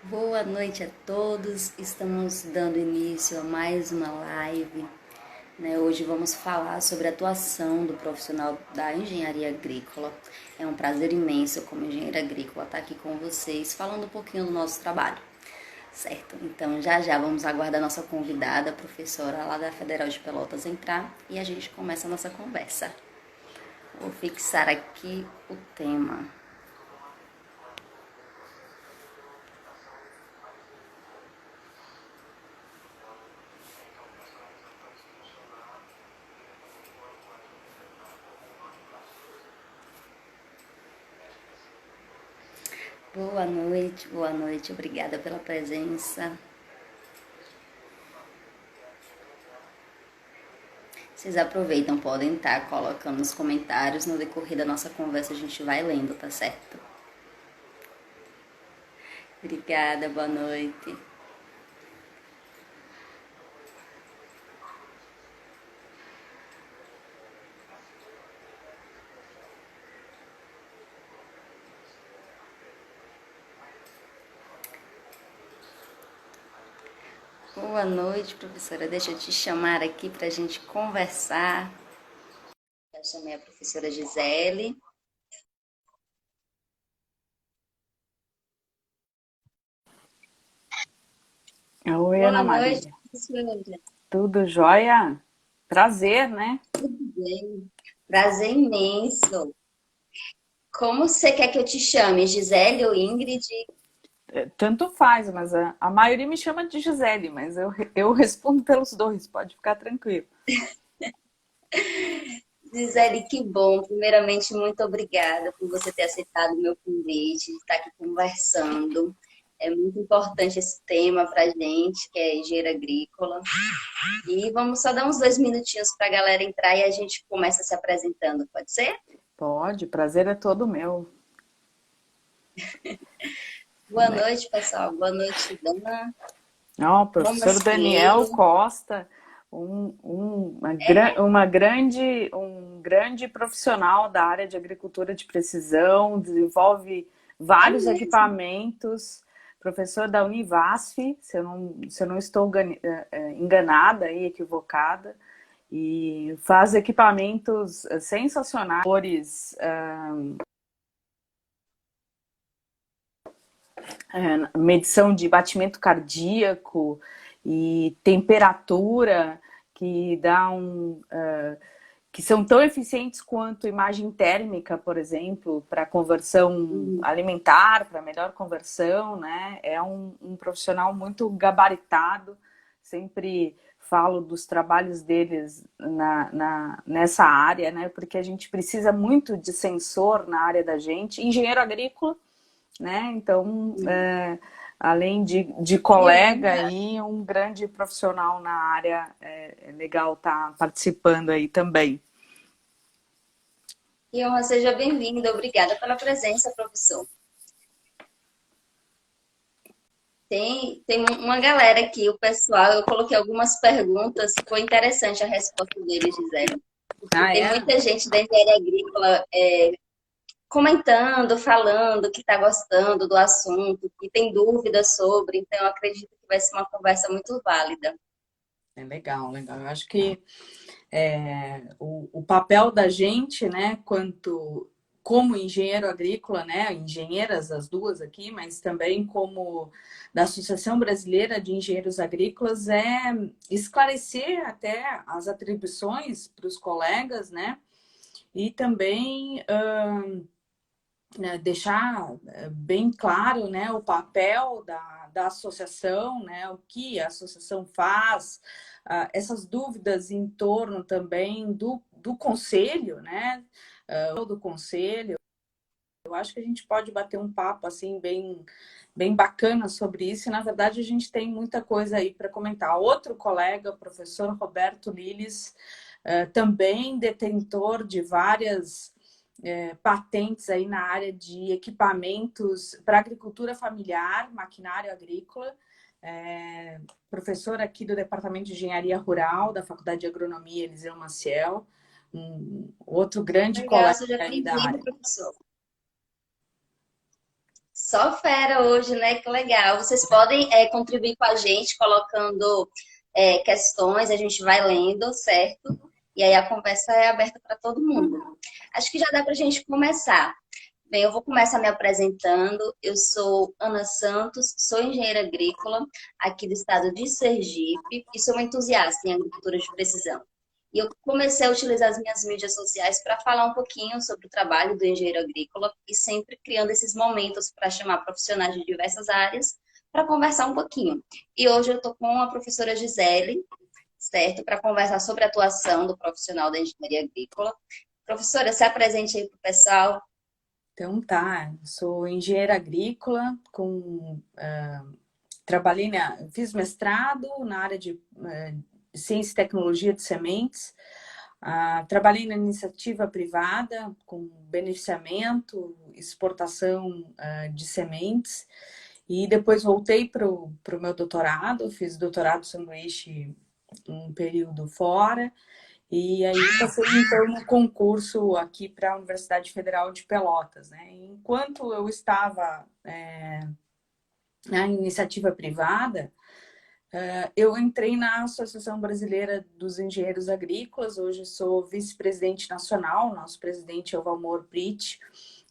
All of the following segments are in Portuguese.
Boa noite a todos. Estamos dando início a mais uma live, né? Hoje vamos falar sobre a atuação do profissional da engenharia agrícola. É um prazer imenso, como engenheira agrícola, estar aqui com vocês, falando um pouquinho do nosso trabalho, certo? Então, já vamos aguardar nossa convidada, a professora lá da Federal de Pelotas, entrar e a gente começa a nossa conversa. Vou fixar aqui o tema. Boa noite, obrigada pela presença. Vocês aproveitam, podem estar colocando nos comentários, no decorrer da nossa conversa a gente vai lendo, tá certo? Obrigada, boa noite. Boa noite, professora. Deixa eu te chamar aqui para a gente conversar. Já chamei a professora Gisele. Oi, Ana Boa noite, Maria. professora. Tudo jóia? Prazer, né? Tudo bem? Prazer imenso. Como você quer que eu te chame? Gisele ou Ingrid? Tanto faz, mas a maioria me chama de Gisele, mas eu respondo pelos dois, pode ficar tranquilo. Gisele, que bom. Primeiramente, muito obrigada por você ter aceitado o meu convite, de estar aqui conversando. É muito importante esse tema para a gente, que é engenheiro agrícola. E vamos só dar uns 2 minutinhos para a galera entrar e a gente começa se apresentando, pode ser? Pode, prazer é todo meu. Boa noite, pessoal. Boa noite, Dana. Ó, professor Thomas Daniel Pinheiro. Costa, um grande profissional da área de agricultura de precisão, desenvolve É vários mesmo. equipamentos, professor da Univasf, se eu não estou enganada e equivocada, e faz equipamentos sensacionais, medição de batimento cardíaco e temperatura que que são tão eficientes quanto imagem térmica, por exemplo, para conversão alimentar, para melhor conversão, né? É um profissional muito gabaritado, sempre falo dos trabalhos deles nessa área, né? Porque a gente precisa muito de sensor na área da gente. Engenheiro agrícola, né? Então, além de Que colega honra. aí, um grande profissional na área, é legal estar participando aí também. Que honra, seja bem-vindo. Obrigada pela presença, professor. Tem uma galera aqui, o pessoal, eu coloquei algumas perguntas, foi interessante a resposta deles, Gisele. Porque Ah, tem é? muita gente da engenharia agrícola comentando, falando que está gostando do assunto, que tem dúvidas sobre, então eu acredito que vai ser uma conversa muito válida. É legal, legal. Eu acho que o papel da gente, né, como engenheiro agrícola, né, engenheiras as duas aqui, mas também como da Associação Brasileira de Engenheiros Agrícolas, é esclarecer até as atribuições para os colegas, né, e também né, deixar bem claro, né, o papel da associação, né, o que a associação faz, essas dúvidas em torno também do conselho, né, do conselho. Eu acho que a gente pode bater um papo assim bem bacana sobre isso, e na verdade a gente tem muita coisa aí para comentar. Outro colega, o professor Roberto Liles, também detentor de várias patentes aí na área de equipamentos para agricultura familiar, maquinário agrícola, professor aqui do Departamento de Engenharia Rural da Faculdade de Agronomia Eliseu Maciel, outro grande Legal, colega seja aí da bem-vindo, área. professor. Só fera hoje, né? Que legal. Vocês podem contribuir com a gente colocando questões, a gente vai lendo, certo? E aí a conversa é aberta para todo mundo. Acho que já dá para a gente começar. Bem, eu vou começar me apresentando. Eu sou Ana Santos, sou engenheira agrícola aqui do estado de Sergipe e sou uma entusiasta em agricultura de precisão. E eu comecei a utilizar as minhas mídias sociais para falar um pouquinho sobre o trabalho do engenheiro agrícola e sempre criando esses momentos para chamar profissionais de diversas áreas para conversar um pouquinho. E hoje eu estou com a professora Gisele, certo, para conversar sobre a atuação do profissional da engenharia agrícola. Professora, se apresente aí para o pessoal. Então tá, sou engenheira agrícola, fiz mestrado na área de ciência e tecnologia de sementes, trabalhei na iniciativa privada com beneficiamento, exportação de sementes e depois voltei para o meu doutorado, fiz doutorado sanduíche um período fora. E aí passei então no concurso aqui para a Universidade Federal de Pelotas, né? Enquanto eu estava na iniciativa privada, eu entrei na Associação Brasileira dos Engenheiros Agrícolas. Hoje sou vice-presidente nacional. Nosso presidente é o Valmor Brit,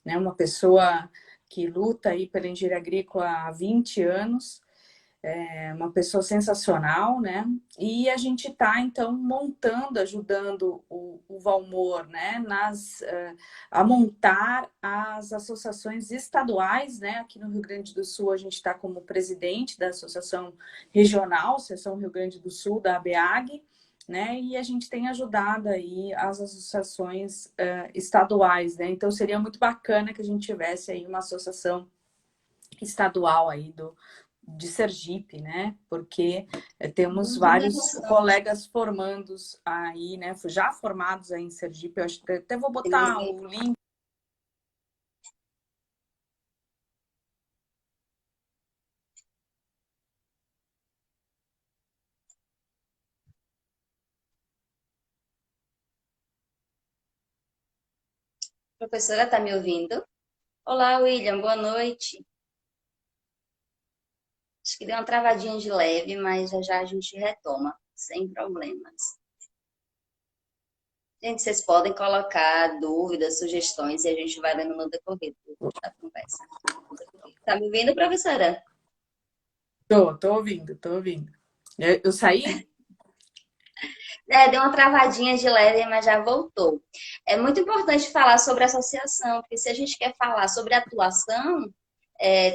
né? Uma pessoa que luta aí pela engenharia agrícola há 20 anos. É uma pessoa sensacional, né? E a gente está, então, montando, ajudando o Valmor, né? A montar as associações estaduais, né? Aqui no Rio Grande do Sul, a gente está como presidente da Associação Regional, Seção Rio Grande do Sul, da ABAG, né? E a gente tem ajudado aí as associações estaduais, né? Então, seria muito bacana que a gente tivesse aí uma associação estadual aí de Sergipe, né? Porque temos Muito vários interessante. colegas formandos aí, né? Já formados aí em Sergipe. Eu acho que até vou botar o link. Professora, está me ouvindo? Olá, William, boa noite. Acho que deu uma travadinha de leve, mas já já a gente retoma, sem problemas. Gente, vocês podem colocar dúvidas, sugestões e a gente vai lendo no decorrer da conversa. Tá me ouvindo, professora? Tô ouvindo, tô ouvindo. Eu saí? Deu uma travadinha de leve, mas já voltou. É muito importante falar sobre associação, porque se a gente quer falar sobre atuação,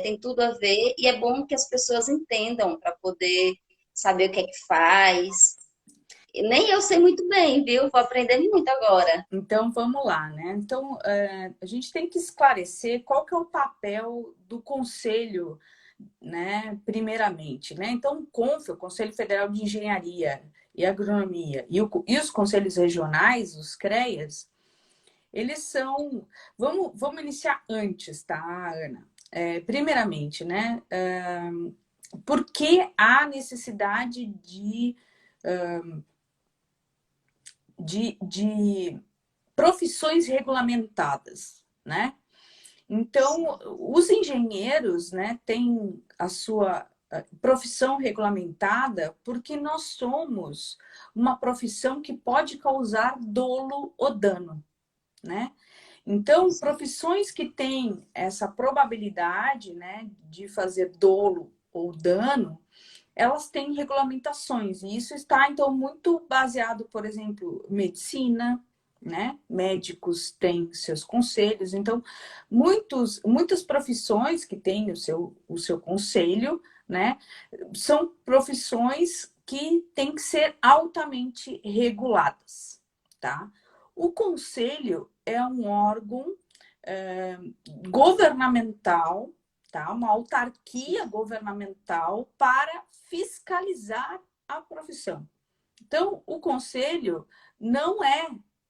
tem tudo a ver e é bom que as pessoas entendam para poder saber o que é que faz. E nem eu sei muito bem, viu? Vou aprender muito agora. Então vamos lá, né? Então a gente tem que esclarecer qual que é o papel do conselho, né? Primeiramente, né? Então o Conselho Federal de Engenharia e Agronomia e os conselhos regionais, os CREAs, eles são. Vamos iniciar antes, tá, Ana? Primeiramente, né? Por que há necessidade de profissões regulamentadas, né? Então, os engenheiros, né, têm a sua profissão regulamentada porque nós somos uma profissão que pode causar dolo ou dano, né? Então, profissões que têm essa probabilidade, né, de fazer dolo ou dano, elas têm regulamentações. E isso está, então, muito baseado, por exemplo, medicina, né? Médicos têm seus conselhos. Então, muitas profissões que têm o seu conselho, né? São profissões que têm que ser altamente reguladas, tá? O conselho é um órgão governamental, tá? Uma autarquia governamental para fiscalizar a profissão. Então, o conselho não é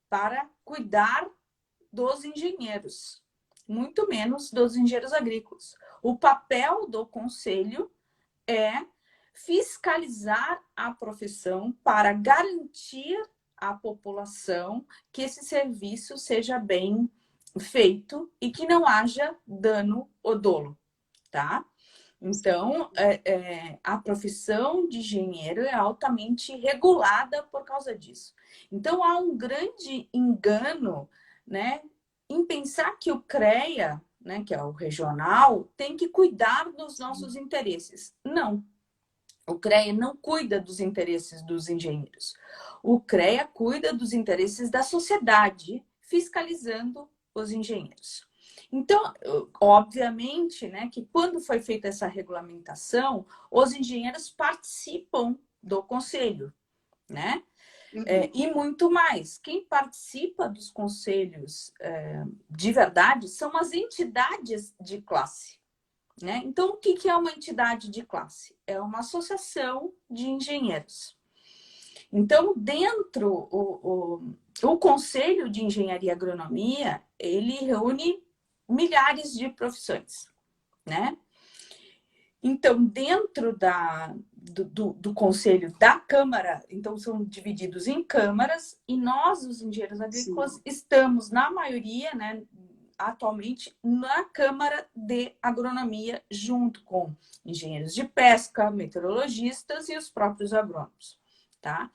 para cuidar dos engenheiros, muito menos dos engenheiros agrícolas. O papel do conselho é fiscalizar a profissão para garantir à população que esse serviço seja bem feito e que não haja dano ou dolo. tá? Então, a profissão de engenheiro é altamente regulada por causa disso. Então, há um grande engano, né, em pensar que o CREA, né, que é o regional, tem que cuidar dos nossos interesses. Não. O CREA não cuida dos interesses dos engenheiros. O CREA cuida dos interesses da sociedade, fiscalizando os engenheiros. Então, obviamente, né, que quando foi feita essa regulamentação, os engenheiros participam do conselho, né? E muito mais. Quem participa dos conselhos de verdade são as entidades de classe. Né? Então, o que é uma entidade de classe? É uma associação de engenheiros. Então, dentro, o Conselho de Engenharia e Agronomia, ele reúne milhares de profissões, né? Então, dentro do Conselho da Câmara, então são divididos em câmaras, e nós, os engenheiros agrícolas, Sim. estamos, na maioria, né, atualmente, na Câmara de Agronomia, junto com engenheiros de pesca, meteorologistas e os próprios agrônomos, tá?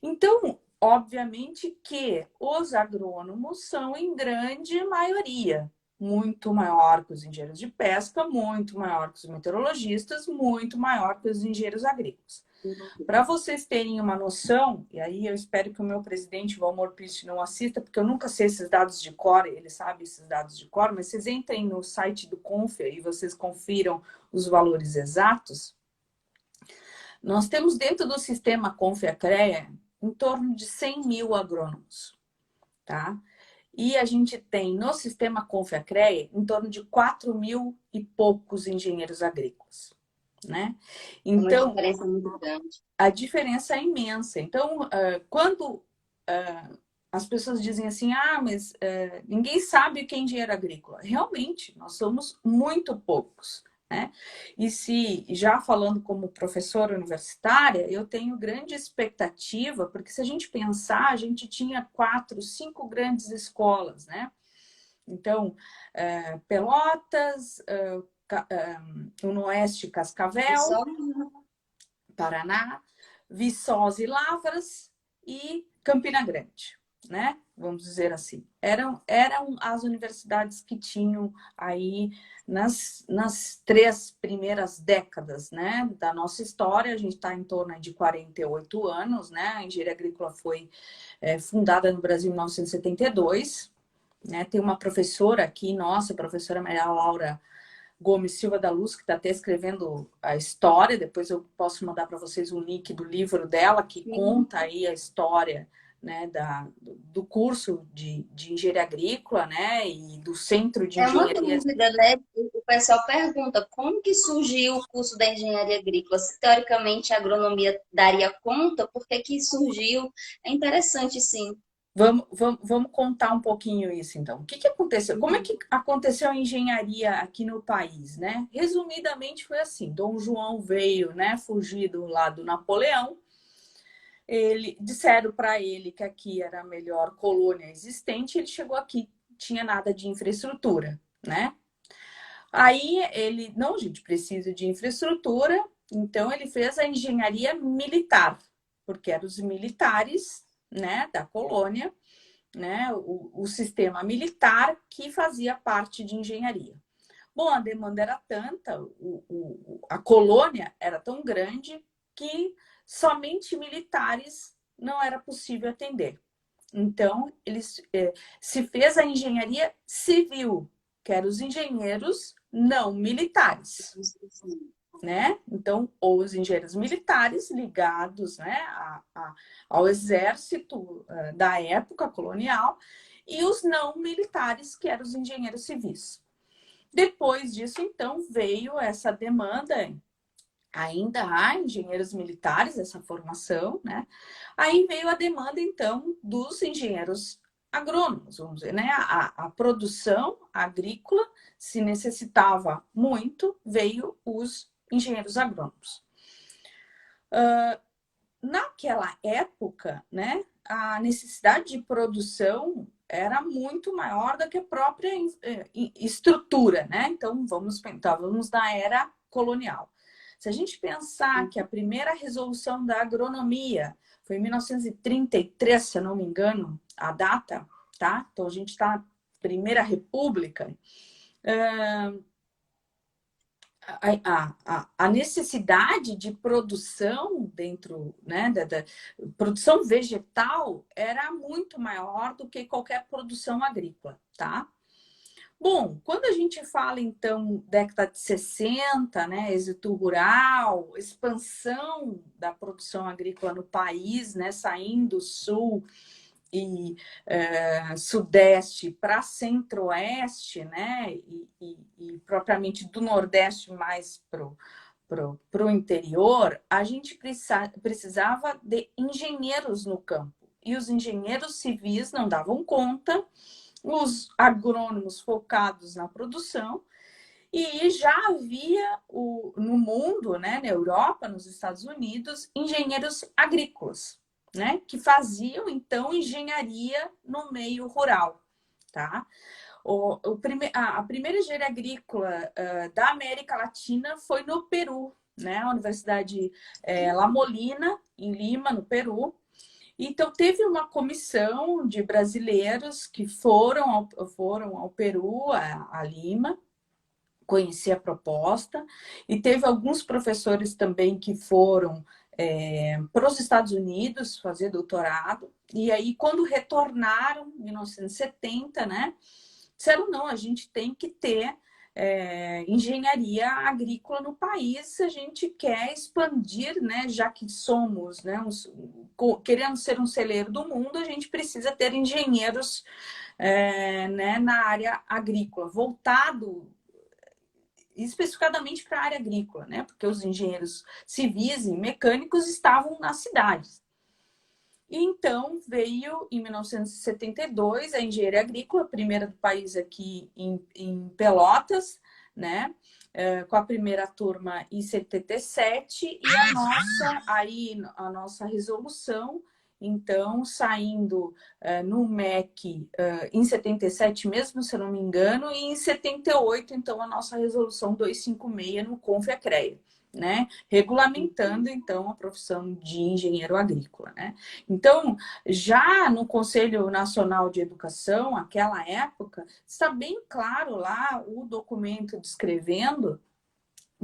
Então, obviamente que os agrônomos são em grande maioria, muito maior que os engenheiros de pesca, muito maior que os meteorologistas, muito maior que os engenheiros agrícolas. Para vocês terem uma noção, e aí eu espero que o meu presidente, Valmor Piste, não assista, porque eu nunca sei esses dados de cor, ele sabe esses dados de cor, mas vocês entrem no site do Confia e vocês confiram os valores exatos. Nós temos dentro do sistema Confia-CREA em torno de 100 mil agrônomos, tá? E a gente tem no sistema Confia-CREA em torno de 4 mil e poucos engenheiros agrícolas, né? Uma Então, diferença muito grande. a diferença é imensa. Então, quando as pessoas dizem assim, mas ninguém sabe o que é engenheiro agrícola. Realmente, nós somos muito poucos, né? E se, já falando como professora universitária, eu tenho grande expectativa, porque se a gente pensar, a gente tinha 4, 5 grandes escolas, né? Então, Pelotas, no Oeste, E só Cascavel, Paraná, Viçosa e Lavras e Campina Grande, né? Vamos dizer assim. Eram as universidades que tinham aí nas 3 primeiras décadas, né, da nossa história. A gente está em torno de 48 anos, né? A engenharia agrícola foi fundada no Brasil em 1972, né? Tem uma professora aqui, nossa, professora Maria Laura Gomes Silva da Luz, que está até escrevendo a história. Depois eu posso mandar para vocês um link do livro dela, que conta aí a história, né, do curso de engenharia agrícola, né, e do centro de É uma engenharia. dúvida, né? O pessoal pergunta como que surgiu o curso da engenharia agrícola? Se teoricamente a agronomia daria conta, por que que surgiu? É interessante, sim. Vamos contar um pouquinho isso, então. O que aconteceu? Como é que aconteceu a engenharia aqui no país, né? Resumidamente foi assim: Dom João veio, né, fugido lá do Napoleão. Disseram para ele que aqui era a melhor colônia existente. Ele chegou aqui, tinha nada de infraestrutura, né? Aí ele, não, gente, precisa de infraestrutura. Então ele fez a engenharia militar, porque eram os militares, né, da colônia, né, o sistema militar que fazia parte de engenharia. Bom, a demanda era tanta, a colônia era tão grande que somente militares não era possível atender. Então, se fez a engenharia civil, que eram os engenheiros não militares, né? Então, ou os engenheiros militares ligados, né, ao exército da época colonial, e os não militares, que eram os engenheiros civis. Depois disso, então, veio essa demanda. Ainda há engenheiros militares, essa formação, né? Aí veio a demanda, então, dos engenheiros agrônomos, vamos dizer, né? A produção agrícola se necessitava muito, veio os engenheiros agrônomos. Naquela época, né, a necessidade de produção era muito maior do que a própria estrutura, né? Então, vamos na era colonial. Se a gente pensar que a primeira resolução da agronomia foi em 1933, se eu não me engano, a data, tá? Então, a gente está na Primeira República. A necessidade de produção dentro, né, da produção vegetal era muito maior do que qualquer produção agrícola, tá? Bom, quando a gente fala, então, década de 60, né, êxito rural, expansão da produção agrícola no país, né, saindo do sul e sudeste para centro-oeste, né, e propriamente do nordeste mais para o interior, a gente precisava de engenheiros no campo. E os engenheiros civis não davam conta, os agrônomos focados na produção, e já havia no mundo, né, na Europa, nos Estados Unidos, engenheiros agrícolas, né, que faziam, então, engenharia no meio rural, tá? A primeira engenharia agrícola da América Latina foi no Peru, né, a Universidade La Molina, em Lima, no Peru. Então, teve uma comissão de brasileiros que foram ao Peru, a Lima, conhecer a proposta, e teve alguns professores também que foram para os Estados Unidos fazer doutorado, e aí quando retornaram, em 1970, né, disseram, não, a gente tem que ter engenharia agrícola no país se a gente quer expandir, né, já que somos, né, querendo ser um celeiro do mundo, a gente precisa ter engenheiros né, na área agrícola, voltado especificadamente para a área agrícola, né? Porque os engenheiros civis e mecânicos estavam nas cidades. E então veio, em 1972, a engenharia agrícola, a primeira do país aqui em Pelotas, né? Com a primeira turma em 77, e a nossa resolução, então, saindo no MEC em 77 mesmo, se eu não me engano, e em 78, então, a nossa resolução 256 no CONFECREA, né? Regulamentando, então, a profissão de engenheiro agrícola, né? Então, já no Conselho Nacional de Educação, aquela época, está bem claro lá o documento descrevendo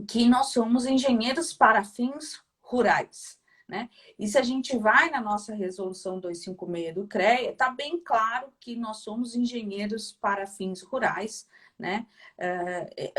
que nós somos engenheiros para fins rurais, né? E se a gente vai na nossa resolução 256 do CREA, está bem claro que nós somos engenheiros para fins rurais, né?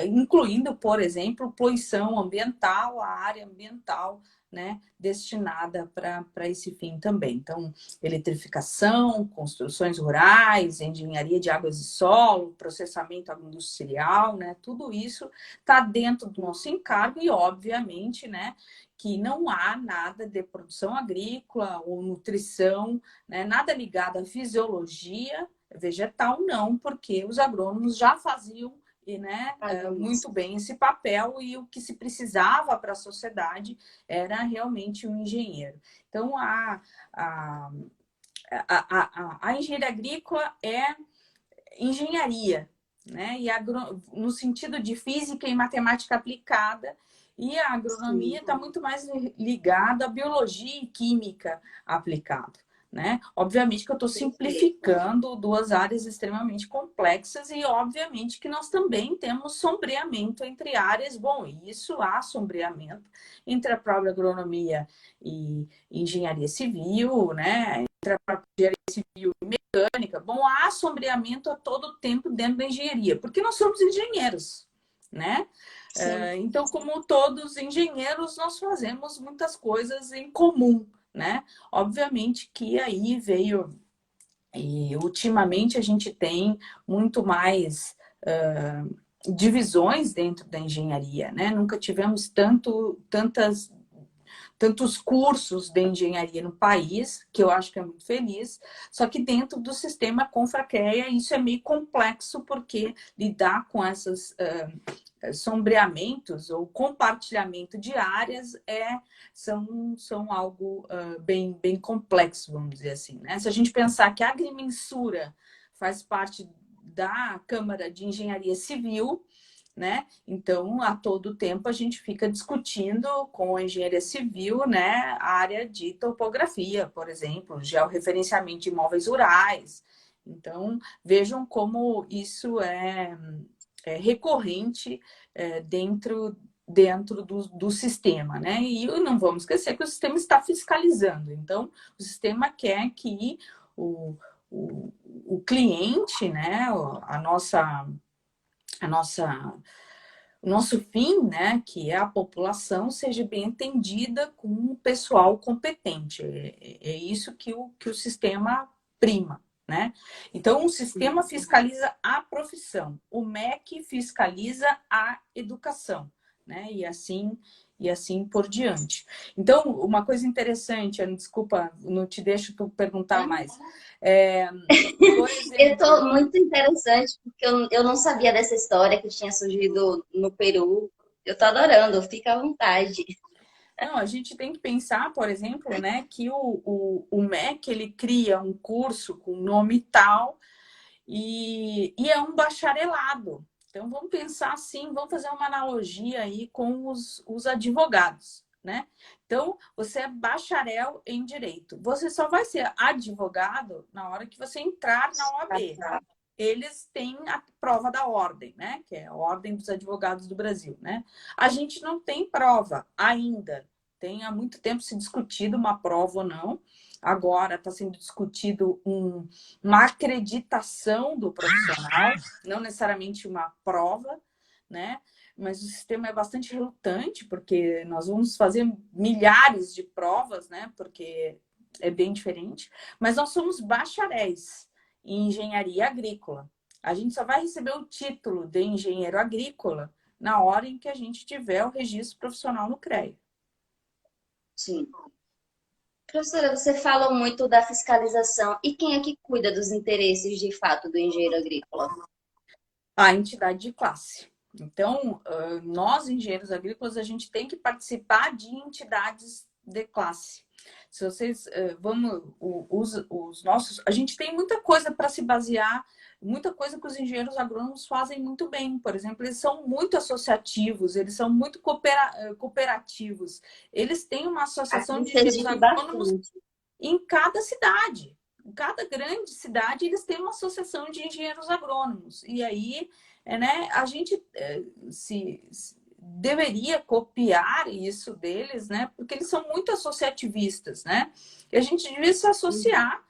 Incluindo, por exemplo, poluição ambiental, a área ambiental, né, destinada para esse fim também. Então, eletrificação, construções rurais, engenharia de águas e solo, processamento agroindustrial, né, tudo isso está dentro do nosso encargo e, obviamente, né, que não há nada de produção agrícola ou nutrição, né, nada ligado à fisiologia vegetal, não, porque os agrônomos já faziam e, né, muito bem esse papel, e o que se precisava para a sociedade era realmente um engenheiro. Então, a engenharia agrícola é engenharia, né? E no sentido de física e matemática aplicada, e a agronomia está muito mais ligada à biologia e química aplicada, né? Obviamente que eu estou simplificando duas áreas extremamente complexas, e obviamente que nós também temos sombreamento entre áreas. Bom, isso há sombreamento entre a própria agronomia e engenharia civil, né? Entre a própria engenharia civil e mecânica. Bom, há sombreamento a todo tempo dentro da engenharia, porque nós somos engenheiros, né? Então, como todos engenheiros, nós fazemos muitas coisas em comum, né? Obviamente que aí veio, e ultimamente a gente tem muito mais divisões dentro da engenharia, né? Nunca tivemos tantos cursos de engenharia no país, que eu acho que é muito feliz, só que dentro do sistema Confraqueia isso é meio complexo, porque lidar com esses sombreamentos ou compartilhamento de áreas são algo bem complexo, vamos dizer assim, né? Se a gente pensar que a agrimensura faz parte da Câmara de Engenharia Civil, né? Então, a todo tempo a gente fica discutindo com a engenharia civil, né, a área de topografia, por exemplo, georreferenciamento de imóveis rurais. Então, vejam como isso é recorrente dentro do sistema, né? E não vamos esquecer que o sistema está fiscalizando. Então, o sistema quer que o cliente, né, a nossa, o nosso fim, né, que é a população, seja bem entendida com um pessoal competente. É isso que o sistema prima, né? Então, o sistema fiscaliza a profissão, o MEC fiscaliza a educação, né? E assim por diante. Então, uma coisa interessante, Ana, desculpa, não te deixo tu perguntar mais. Por Eu exemplo, estou muito interessante, porque eu não sabia dessa história que tinha surgido no Peru. Eu estou adorando, fica à vontade. não, a gente tem que pensar, por exemplo, né, que o MEC ele cria um curso com nome tal e é um bacharelado. Então vamos pensar assim, vamos fazer uma analogia aí com os advogados, né? Então você é bacharel em direito. Você só vai ser advogado na hora que você entrar na OAB. Eles têm a prova da ordem, né? Que é a Ordem dos Advogados do Brasil, né? A gente não tem prova ainda. Tem há muito tempo se discutido uma prova ou não. Agora está sendo discutido uma acreditação do profissional, não necessariamente uma prova, né? Mas o sistema é bastante relutante, porque nós vamos fazer milhares de provas, né? Porque é bem diferente. Mas nós somos bacharéis em engenharia agrícola. A gente só vai receber o título de engenheiro agrícola na hora em que a gente tiver o registro profissional no CREA. Sim. Professora, você falou muito da fiscalização. E quem é que cuida dos interesses de fato do engenheiro agrícola? A entidade de classe. Então, nós, engenheiros agrícolas, a gente tem que participar de entidades de classe. Se vocês vamos, os nossos, a gente tem muita coisa para se basear, muita coisa que os engenheiros agrônomos fazem muito bem. Por exemplo, eles são muito associativos, eles são muito cooperativos. Eles têm uma Aqui associação em de engenheiros Sergipe, agrônomos bastante. em cada cidade. Em cada grande cidade, eles têm uma associação de engenheiros agrônomos. E aí, né, a gente se deveria copiar isso deles, né? Porque eles são muito associativistas, né? E a gente devia se associar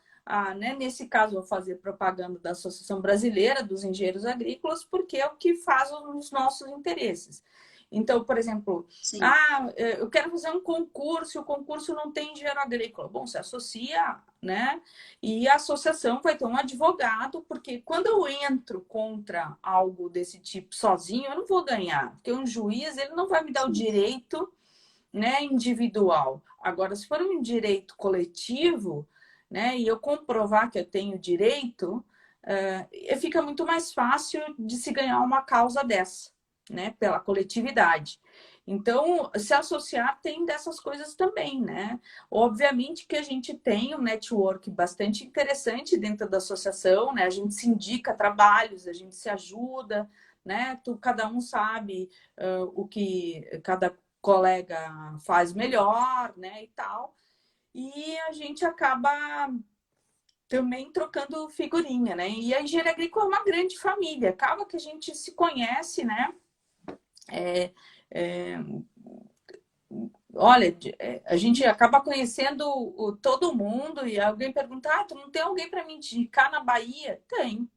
né, nesse caso, vou fazer propaganda da Associação Brasileira dos Engenheiros Agrícolas, porque é o que faz os nossos interesses. Então, por exemplo, Sim. eu quero fazer um concurso e o concurso não tem engenheiro agrícola. Bom, se associa, né? E a associação vai ter um advogado, porque quando eu entro contra algo desse tipo sozinho, eu não vou ganhar, porque um juiz ele não vai me dar o direito, né, individual. Agora, se for um direito coletivo, né, e eu comprovar que eu tenho direito, fica muito mais fácil de se ganhar uma causa dessa, né, pela coletividade. Então, se associar tem dessas coisas também, né? Obviamente que a gente tem um network bastante interessante dentro da associação, né? A gente se indica trabalhos, a gente se ajuda, né? Cada um sabe o que cada colega faz melhor, né? E tal. E a gente acaba também trocando figurinha, né? E a engenharia agrícola é uma grande família, acaba que a gente se conhece, né? É, olha, a gente acaba conhecendo todo mundo e alguém pergunta: tu não tem alguém para me indicar na Bahia? Tem.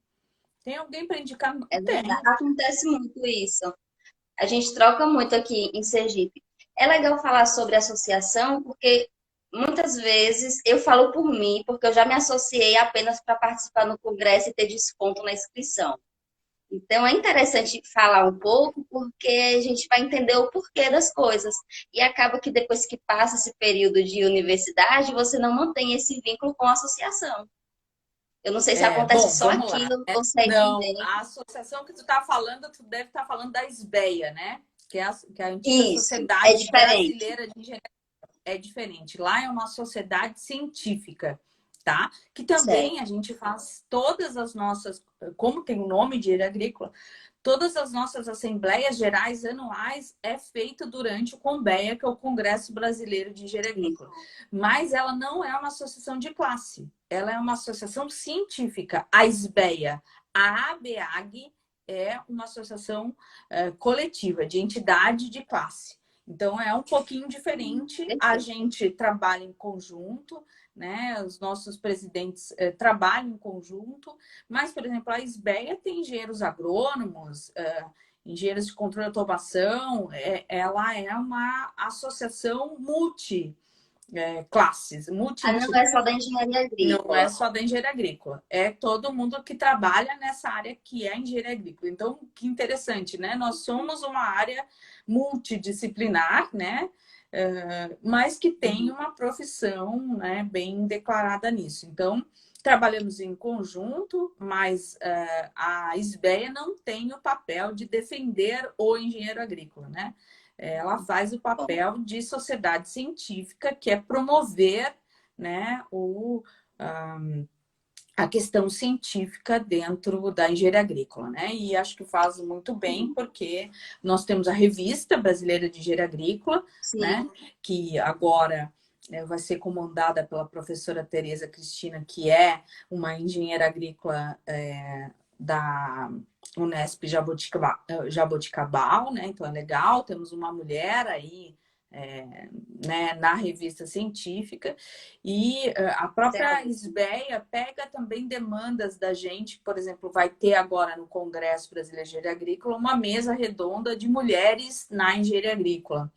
Tem alguém para indicar? É verdade, Tem. acontece muito isso. A gente troca muito aqui em Sergipe. É legal falar sobre associação, porque muitas vezes eu falo por mim, porque eu já me associei apenas para participar no congresso e ter desconto na inscrição. Então é interessante falar um pouco, porque a gente vai entender o porquê das coisas. E acaba que depois que passa esse período de universidade, você não mantém esse vínculo com a associação. Eu não sei se acontece Bom, só vamos aqui lá. ou se é Não, evidente. a associação que tu está falando, tu deve estar falando da SBEA, né? Que é a antiga Isso, é Sociedade diferente. Brasileira de Engenharia. É diferente. Lá é uma sociedade científica. tá? Que também a gente faz todas as nossas, como tem o nome de engenharia agrícola, todas as nossas assembleias gerais anuais é feito durante o CONBEA, que é o Congresso Brasileiro de Engenharia Agrícola. Mas ela não é uma associação de classe, ela é uma associação científica. A SBEA, a ABAG é uma associação coletiva, de entidade de classe. Então, é um pouquinho diferente. A gente trabalha em conjunto, né? Os nossos presidentes trabalham em conjunto, mas, por exemplo, a SBEA tem engenheiros agrônomos, engenheiros de controle de automação, ela é uma associação classes, Não é só da engenharia não é agrícola. só da engenharia agrícola, é todo mundo que trabalha nessa área que é a engenharia agrícola. Então, que interessante, né? Nós somos uma área multidisciplinar, né? Mas que tem uma profissão, né, bem declarada nisso. Então, trabalhamos em conjunto, mas a SBEA não tem o papel de defender o engenheiro agrícola, né? Ela faz o papel de sociedade científica, que é promover, né, a questão científica dentro da engenharia agrícola, né? E acho que faz muito bem, porque nós temos a Revista Brasileira de Engenharia Agrícola, né? Que agora vai ser comandada pela professora Tereza Cristina, que é uma engenheira agrícola da Unesp Jaboticabal, né? Então é legal, temos uma mulher aí né, na revista científica, e a própria SBEA pega também demandas da gente. Por exemplo, vai ter agora no Congresso Brasileiro de Engenharia Agrícola uma mesa redonda de mulheres na engenharia agrícola,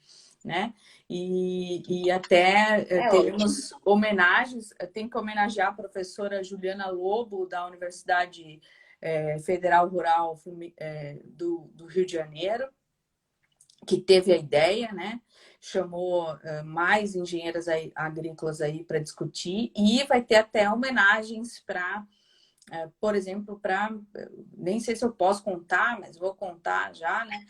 né? E até teremos homenagens, tem que homenagear a professora Juliana Lobo, da Universidade Federal Rural do Rio de Janeiro, que teve a ideia, né? Chamou mais engenheiras agrícolas aí para discutir, e vai ter até homenagens para, por exemplo, nem sei se eu posso contar, mas vou contar já, né?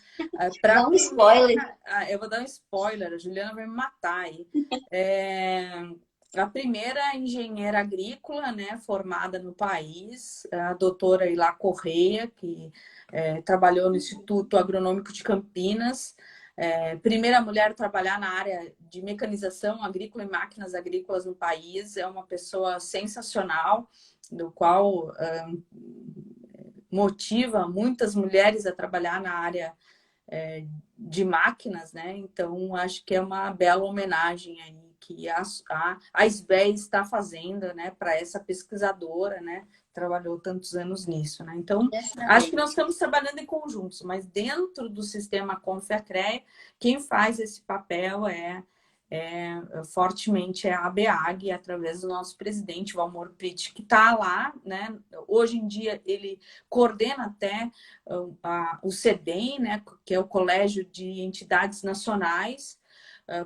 Dá um spoiler. Eu vou dar um spoiler, a Juliana vai me matar aí. A primeira engenheira agrícola, né, formada no país, a doutora Ilá Correia, que trabalhou no Instituto Agronômico de Campinas, primeira mulher a trabalhar na área de mecanização agrícola e máquinas agrícolas no país. É uma pessoa sensacional, do qual motiva muitas mulheres a trabalhar na área de máquinas, né? Então, acho que é uma bela homenagem aí que a SBEA está fazendo, né, para essa pesquisadora, né? Trabalhou tantos anos nisso, né? Então, acho que nós estamos trabalhando em conjuntos, mas dentro do sistema Confiacre, quem faz esse papel fortemente a ABAG, através do nosso presidente, Valmor Pritt, que está lá, né? Hoje em dia ele coordena até o CEDEM, né? Que é o Colégio de Entidades Nacionais.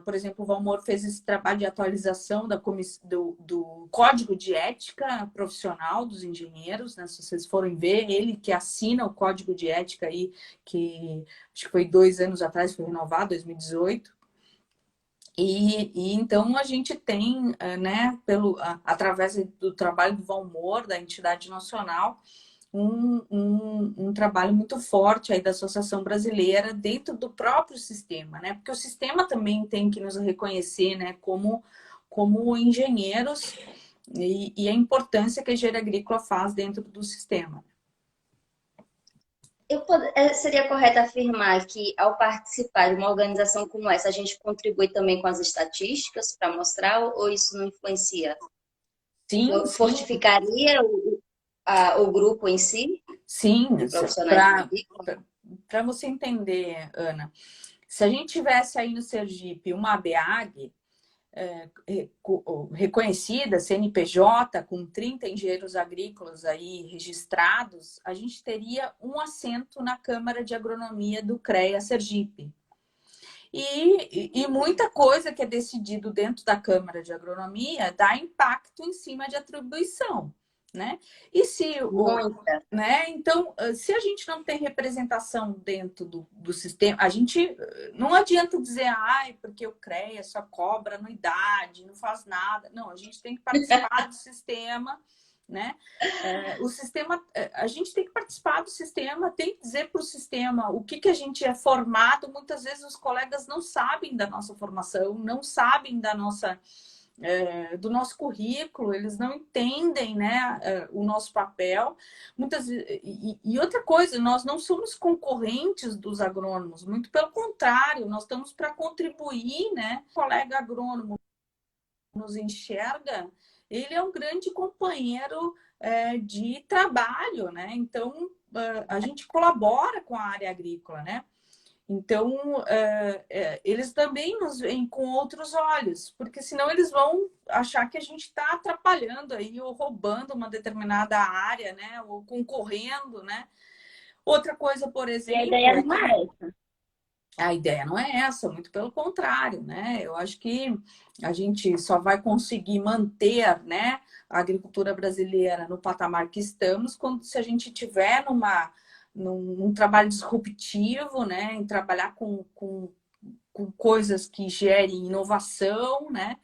Por exemplo, o Valmor fez esse trabalho de atualização do Código de Ética Profissional dos Engenheiros, né? Se vocês forem ver, ele que assina o Código de Ética aí, que acho que foi 2 anos atrás, foi renovado, 2018. E então a gente tem, né, através do trabalho do Valmor, da entidade nacional, um trabalho muito forte aí da Associação Brasileira dentro do próprio sistema, né? Porque o sistema também tem que nos reconhecer, né, como engenheiros, e a importância que a engenharia agrícola faz dentro do sistema. Seria correto afirmar que, ao participar de uma organização como essa, a gente contribui também com as estatísticas para mostrar, ou isso não influencia? Sim, fortificaria o grupo em si? Sim, De profissionais para você entender, Ana, se a gente tivesse aí no Sergipe uma ABAG reconhecida, CNPJ, com 30 engenheiros agrícolas aí registrados, a gente teria um assento na Câmara de Agronomia do CREA Sergipe. E muita coisa que é decidido dentro da Câmara de Agronomia dá impacto em cima de atribuição. né? E se Muita. né? Então, se a gente não tem representação dentro do sistema, a gente não adianta dizer, ai, porque o CREA só cobra anuidade, não faz nada. Não, a gente tem que participar do sistema, né? O sistema, a gente tem que participar do sistema, tem que dizer para o sistema o que a gente é formado. Muitas vezes os colegas não sabem da nossa formação, não sabem da nossa do nosso currículo, eles não entendem, né, o nosso papel. E outra coisa, nós não somos concorrentes dos agrônomos, muito pelo contrário, nós estamos para contribuir, né? O colega agrônomo nos enxerga, ele é um grande companheiro de trabalho, né? Então, a gente colabora com a área agrícola, né? Então, eles também nos veem com outros olhos, porque senão eles vão achar que a gente está atrapalhando aí, ou roubando uma determinada área, né? Ou concorrendo, né? Outra coisa, por E a exemplo, ideia é não que é essa. a ideia não é essa, muito pelo contrário, né? Eu acho que a gente só vai conseguir manter, né, a agricultura brasileira no patamar que estamos quando se a gente tiver num trabalho disruptivo, né, em trabalhar com coisas que gerem inovação, né?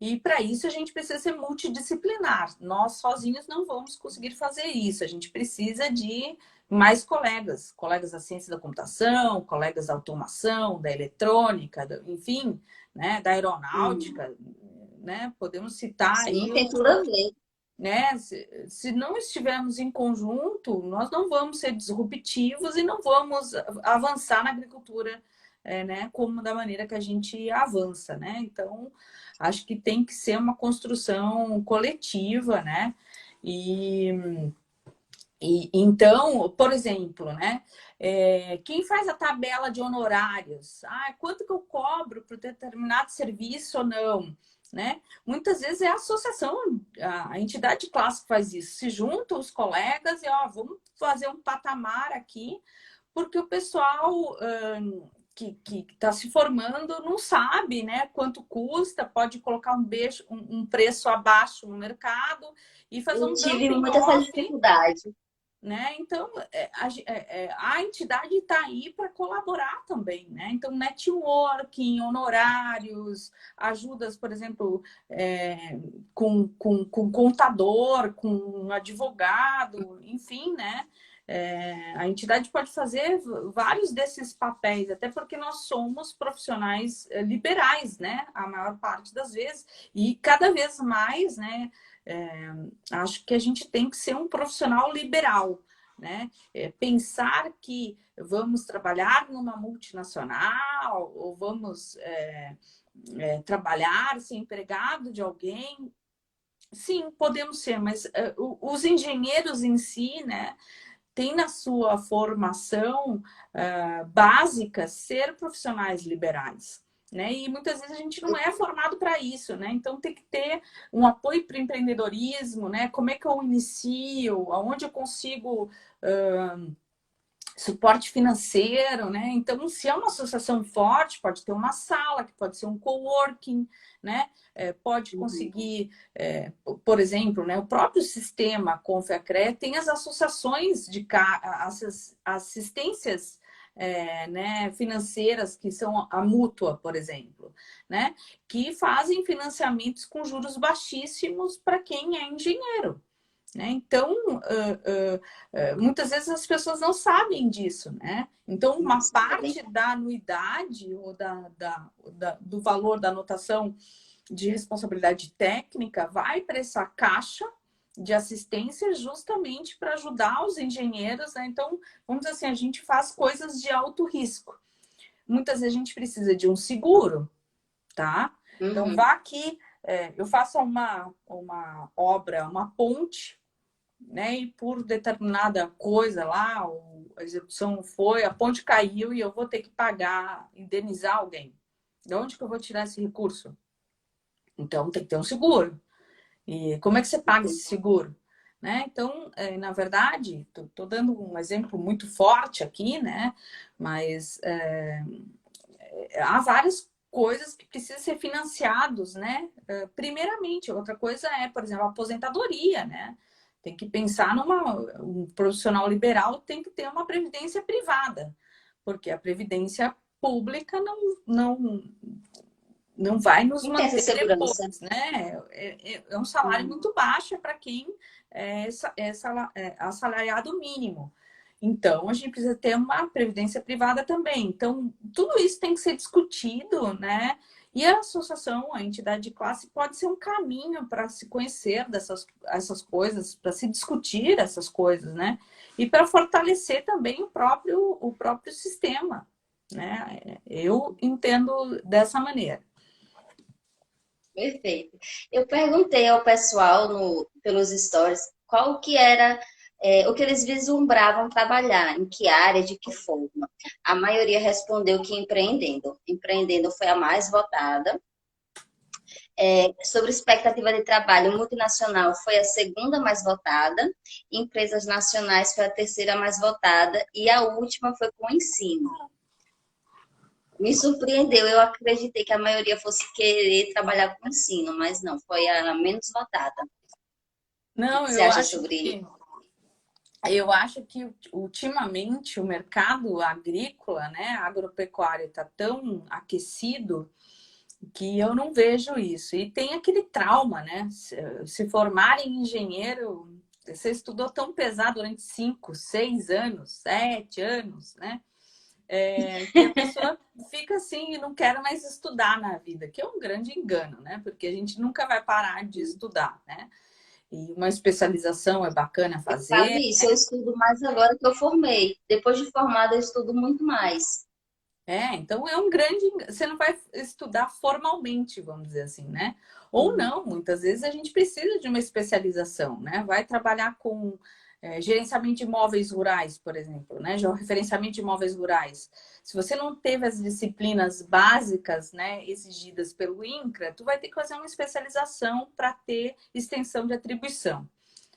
E para isso a gente precisa ser multidisciplinar. Nós sozinhos não vamos conseguir fazer isso. A gente precisa de mais colegas, colegas da ciência da computação, colegas da automação, da eletrônica, enfim, né, da Hum. aeronáutica, né? Podemos citar Sim, aí tem tudo a ver. né? Se não estivermos em conjunto, nós não vamos ser disruptivos e não vamos avançar na agricultura, né? Como da maneira que a gente avança, né? Então, acho que tem que ser uma construção coletiva, né? E, então, por exemplo, né? Quem faz a tabela de honorários? Quanto que eu cobro por determinado serviço ou não? Né? Muitas vezes é a associação, a entidade de classe que faz isso. Se juntam os colegas e vamos fazer um patamar aqui, porque o pessoal que está se formando não sabe, né, quanto custa, pode colocar um preço abaixo no mercado e fazer Eu um tive dumping muito essa off, dificuldade. né? Então, a entidade está aí para colaborar também, né? Então, networking, honorários, ajudas, por exemplo, com contador, com advogado, enfim, né? A entidade pode fazer vários desses papéis, até porque nós somos profissionais liberais, né? A maior parte das vezes, e cada vez mais, né? Acho que a gente tem que ser um profissional liberal, né? Pensar que vamos trabalhar numa multinacional ou vamos trabalhar, ser empregado de alguém. Sim, podemos ser, mas os engenheiros em si, né, têm na sua formação básica ser profissionais liberais. Né? E muitas vezes a gente não é formado para isso, né? Então tem que ter um apoio para o empreendedorismo, né? Como é que eu inicio, aonde eu consigo suporte financeiro, né? Então, se é uma associação forte, pode ter uma sala, que pode ser um coworking, né? Pode Uhum. conseguir, por exemplo, né? O próprio sistema Confiacre tem as associações de assistências né, financeiras, que são a mútua, por exemplo, né? Que fazem financiamentos com juros baixíssimos para quem é engenheiro. Né? Então, muitas vezes as pessoas não sabem disso, né? Então, Não uma sabem. parte da anuidade ou do valor da anotação de responsabilidade técnica vai para essa caixa de assistência justamente para ajudar os engenheiros, né? Então, vamos dizer assim, a gente faz coisas de alto risco. Muitas vezes a gente precisa de um seguro, tá? Então, Uhum. vá aqui, eu faço uma obra, uma ponte, né? E por determinada coisa lá, a execução foi, a ponte caiu e eu vou ter que pagar, indenizar alguém. De onde que eu vou tirar esse recurso? Então tem que ter um seguro. E como é que você paga esse seguro? Né? Então, na verdade, estou dando um exemplo muito forte aqui, né? Mas há várias coisas que precisam ser financiados, né? Primeiramente, outra coisa é, por exemplo, a aposentadoria, né? Tem que pensar um profissional liberal tem que ter uma previdência privada, porque a previdência pública não vai nos Quem tem essa manter segurança? depois, né? É um salário Hum, muito baixo para quem é assalariado mínimo. Então, a gente precisa ter uma previdência privada também. Então, tudo isso tem que ser discutido, né? E a associação, a entidade de classe, pode ser um caminho para se conhecer essas coisas, para se discutir essas coisas, né? E para fortalecer também o próprio sistema, né? Eu entendo dessa maneira. perfeito. Eu perguntei ao pessoal pelos stories qual que era o que eles vislumbravam trabalhar, em que área, de que forma. A maioria respondeu que empreendendo. Empreendendo foi a mais votada. Sobre expectativa de trabalho, multinacional foi a segunda mais votada, empresas nacionais foi a terceira mais votada e a última foi com ensino. Me surpreendeu, eu acreditei que a maioria fosse querer trabalhar com ensino, mas não, foi a menos votada. O Não, que você acha sobre isso? eu acho que ultimamente o mercado agrícola, né, agropecuário está tão aquecido que eu não vejo isso. E tem aquele trauma, né? Se formar em engenheiro, você estudou tão pesado durante 5, 6 anos, 7 anos, né? Que a pessoa fica assim e não quer mais estudar na vida, que é um grande engano, né? Porque a gente nunca vai parar de estudar, né? E uma especialização é bacana Eu falo fazer. isso, eu estudo mais agora que eu formei. Depois de formada, eu estudo muito mais. Então é um grande. Você não vai estudar formalmente, vamos dizer assim, né? Ou Uhum. não, muitas vezes a gente precisa de uma especialização, né? Vai trabalhar com gerenciamento de imóveis rurais, por exemplo, né? Referenciamento de imóveis rurais. Se você não teve as disciplinas básicas, né, exigidas pelo INCRA, tu vai ter que fazer uma especialização para ter extensão de atribuição,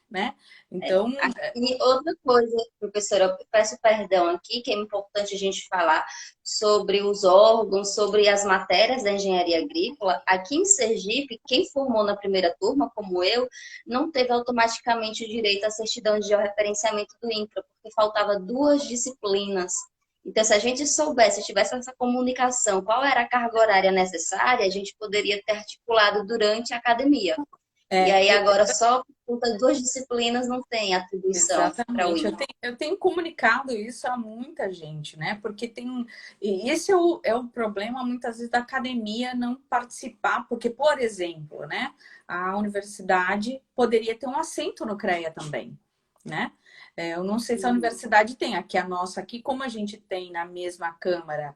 né? Então, E outra coisa, professora, eu peço perdão aqui, que é importante a gente falar sobre os órgãos, sobre as matérias da engenharia agrícola. Aqui em Sergipe, quem formou na primeira turma, como eu, não teve automaticamente o direito à certidão de georreferenciamento do INCRA, porque faltava duas disciplinas. Então, se a gente soubesse, tivesse essa comunicação, qual era a carga horária necessária, a gente poderia ter articulado durante a academia. E é, aí agora só por conta de duas disciplinas não tem atribuição para o exatamente. INCRA. Eu tenho comunicado isso a muita gente, né? Porque tem. E esse é o problema, muitas vezes, da academia não participar, porque, por exemplo, né, a universidade poderia ter um assento no CREA também, né? Eu não sei se a universidade tem. Aqui, a nossa, aqui, como a gente tem na mesma Câmara.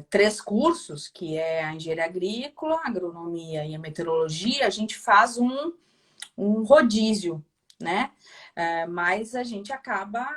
Três cursos, que é a engenharia agrícola, a agronomia e a meteorologia, a gente faz um rodízio, né? Mas a gente acaba,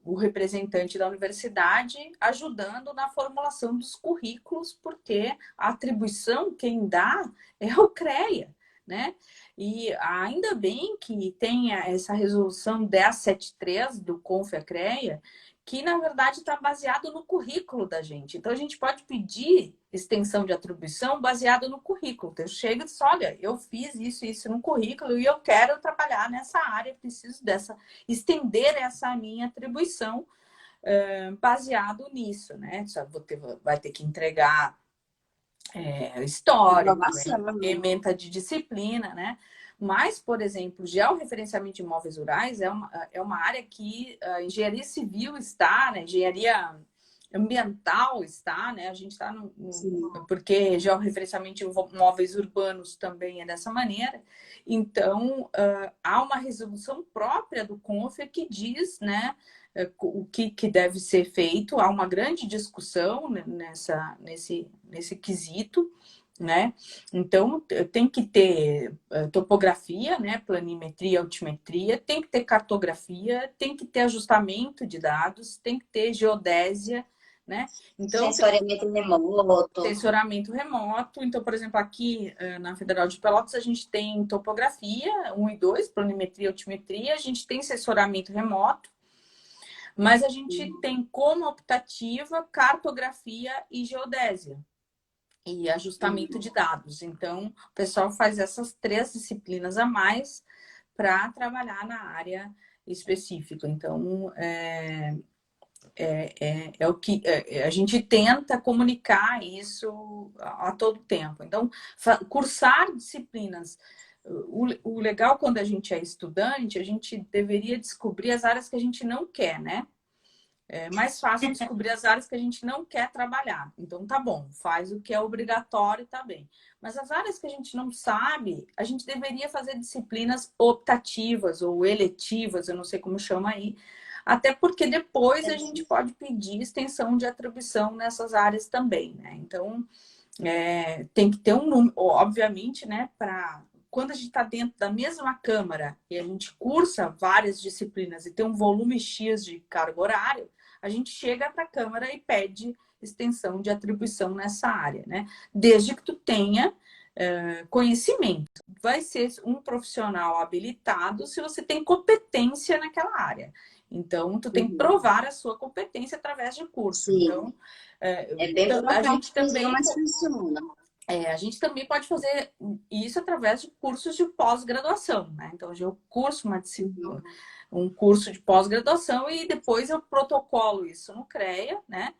o representante da universidade, ajudando na formulação dos currículos, porque a atribuição, quem dá, é o CREA, né? E ainda bem que tem essa resolução 1073 do CONFEA-CREA, que na verdade está baseado no currículo da gente. Então a gente pode pedir extensão de atribuição baseado no currículo. Então chega e diz, olha, eu fiz isso e isso no currículo e eu quero trabalhar nessa área, preciso estender essa minha atribuição baseado nisso, né? Vai ter que entregar histórico, Aprovação. ementa de disciplina, né? Mas, por exemplo, georreferenciamento de imóveis rurais é uma área que a engenharia civil está, né? Engenharia ambiental está, né? A gente está Sim. porque georreferenciamento de imóveis urbanos também é dessa maneira. Então, há uma resolução própria do CONFER que diz, né? O que deve ser feito, há uma grande discussão nesse quesito, né? Então, tem que ter topografia, né? Planimetria, altimetria, tem que ter cartografia, tem que ter ajustamento de dados, tem que ter geodésia, né? Então, Sensoriamento remoto. sensoramento remoto. Então, por exemplo, aqui na Federal de Pelotas, a gente tem topografia 1 e 2, planimetria, altimetria, a gente tem sensoramento remoto, mas a gente tem como optativa cartografia e geodésia e ajustamento de dados. Então, o pessoal faz essas três disciplinas a mais para trabalhar na área específica. Então, é o que a gente tenta comunicar isso a todo tempo. Então, cursar disciplinas. O legal quando a gente é estudante, a gente deveria descobrir as áreas que a gente não quer, né? É mais fácil descobrir as áreas que a gente não quer trabalhar. Então, tá bom, faz o que é obrigatório, tá bem. Mas as áreas que a gente não sabe, a gente deveria fazer disciplinas optativas ou eletivas, eu não sei como chama aí. Até porque depois a gente pode pedir extensão de atribuição nessas áreas também, né? Então, tem que ter um número, obviamente, né? Para quando a gente está dentro da mesma câmara e a gente cursa várias disciplinas e tem um volume X de carga horária, a gente chega para a câmara e pede extensão de atribuição nessa área, né? Desde que tu tenha conhecimento. Vai ser um profissional habilitado se você tem competência naquela área. Então, tu tem que provar a sua competência através de curso. Sim. Então, é bem a gente também, mas funciona. a gente também pode fazer isso através de cursos de pós-graduação, né? Então, eu curso um curso de pós-graduação e depois eu protocolo isso no CREA, né?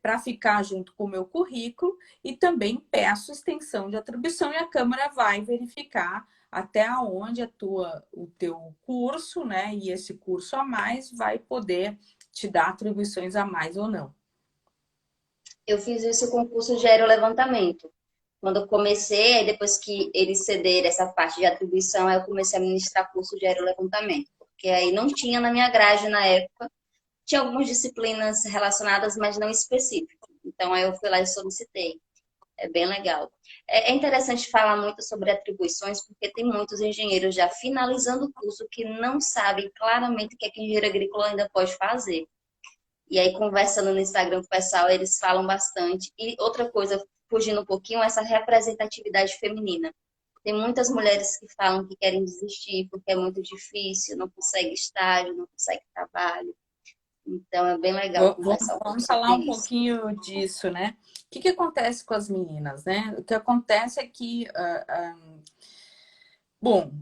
Para ficar junto com o meu currículo e também peço extensão de atribuição e a Câmara vai verificar até onde atua o teu curso, né? E esse curso a mais vai poder te dar atribuições a mais ou não. Eu fiz isso com o curso de aerolevantamento. Quando eu comecei, aí depois que eles cederam essa parte de atribuição, aí eu comecei a ministrar curso de aerolevantamento. Porque aí não tinha na minha grade na época. Tinha algumas disciplinas relacionadas, mas não específicas. Então, aí eu fui lá e solicitei. É bem legal. É interessante falar muito sobre atribuições, porque tem muitos engenheiros já finalizando o curso que não sabem claramente o que é que engenheiro agrícola ainda pode fazer. E aí, conversando no Instagram com o pessoal, eles falam bastante. E outra coisa, fugindo um pouquinho, essa representatividade feminina. Tem muitas mulheres que falam que querem desistir porque é muito difícil, não consegue estágio, não consegue trabalho. Então, é bem legal conversar um pouco Vamos falar sobre um isso. pouquinho disso, né? O que acontece com as meninas, né? O que acontece é que, bom,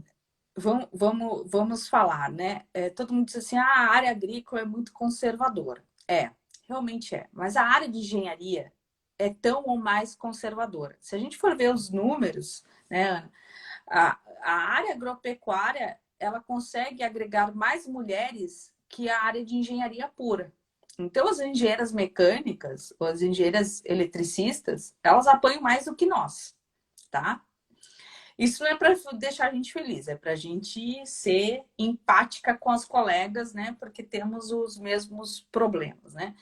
vamos falar, né? Todo mundo diz assim, a área agrícola é muito conservadora. Realmente é. Mas a área de engenharia é tão ou mais conservadora. Se a gente for ver os números, né, Ana? A área agropecuária, ela consegue agregar mais mulheres que a área de engenharia pura. Então, as engenheiras mecânicas, ou as engenheiras eletricistas, elas apanham mais do que nós, tá? Isso não é para deixar a gente feliz, é para a gente ser empática com as colegas, né? Porque temos os mesmos problemas, né?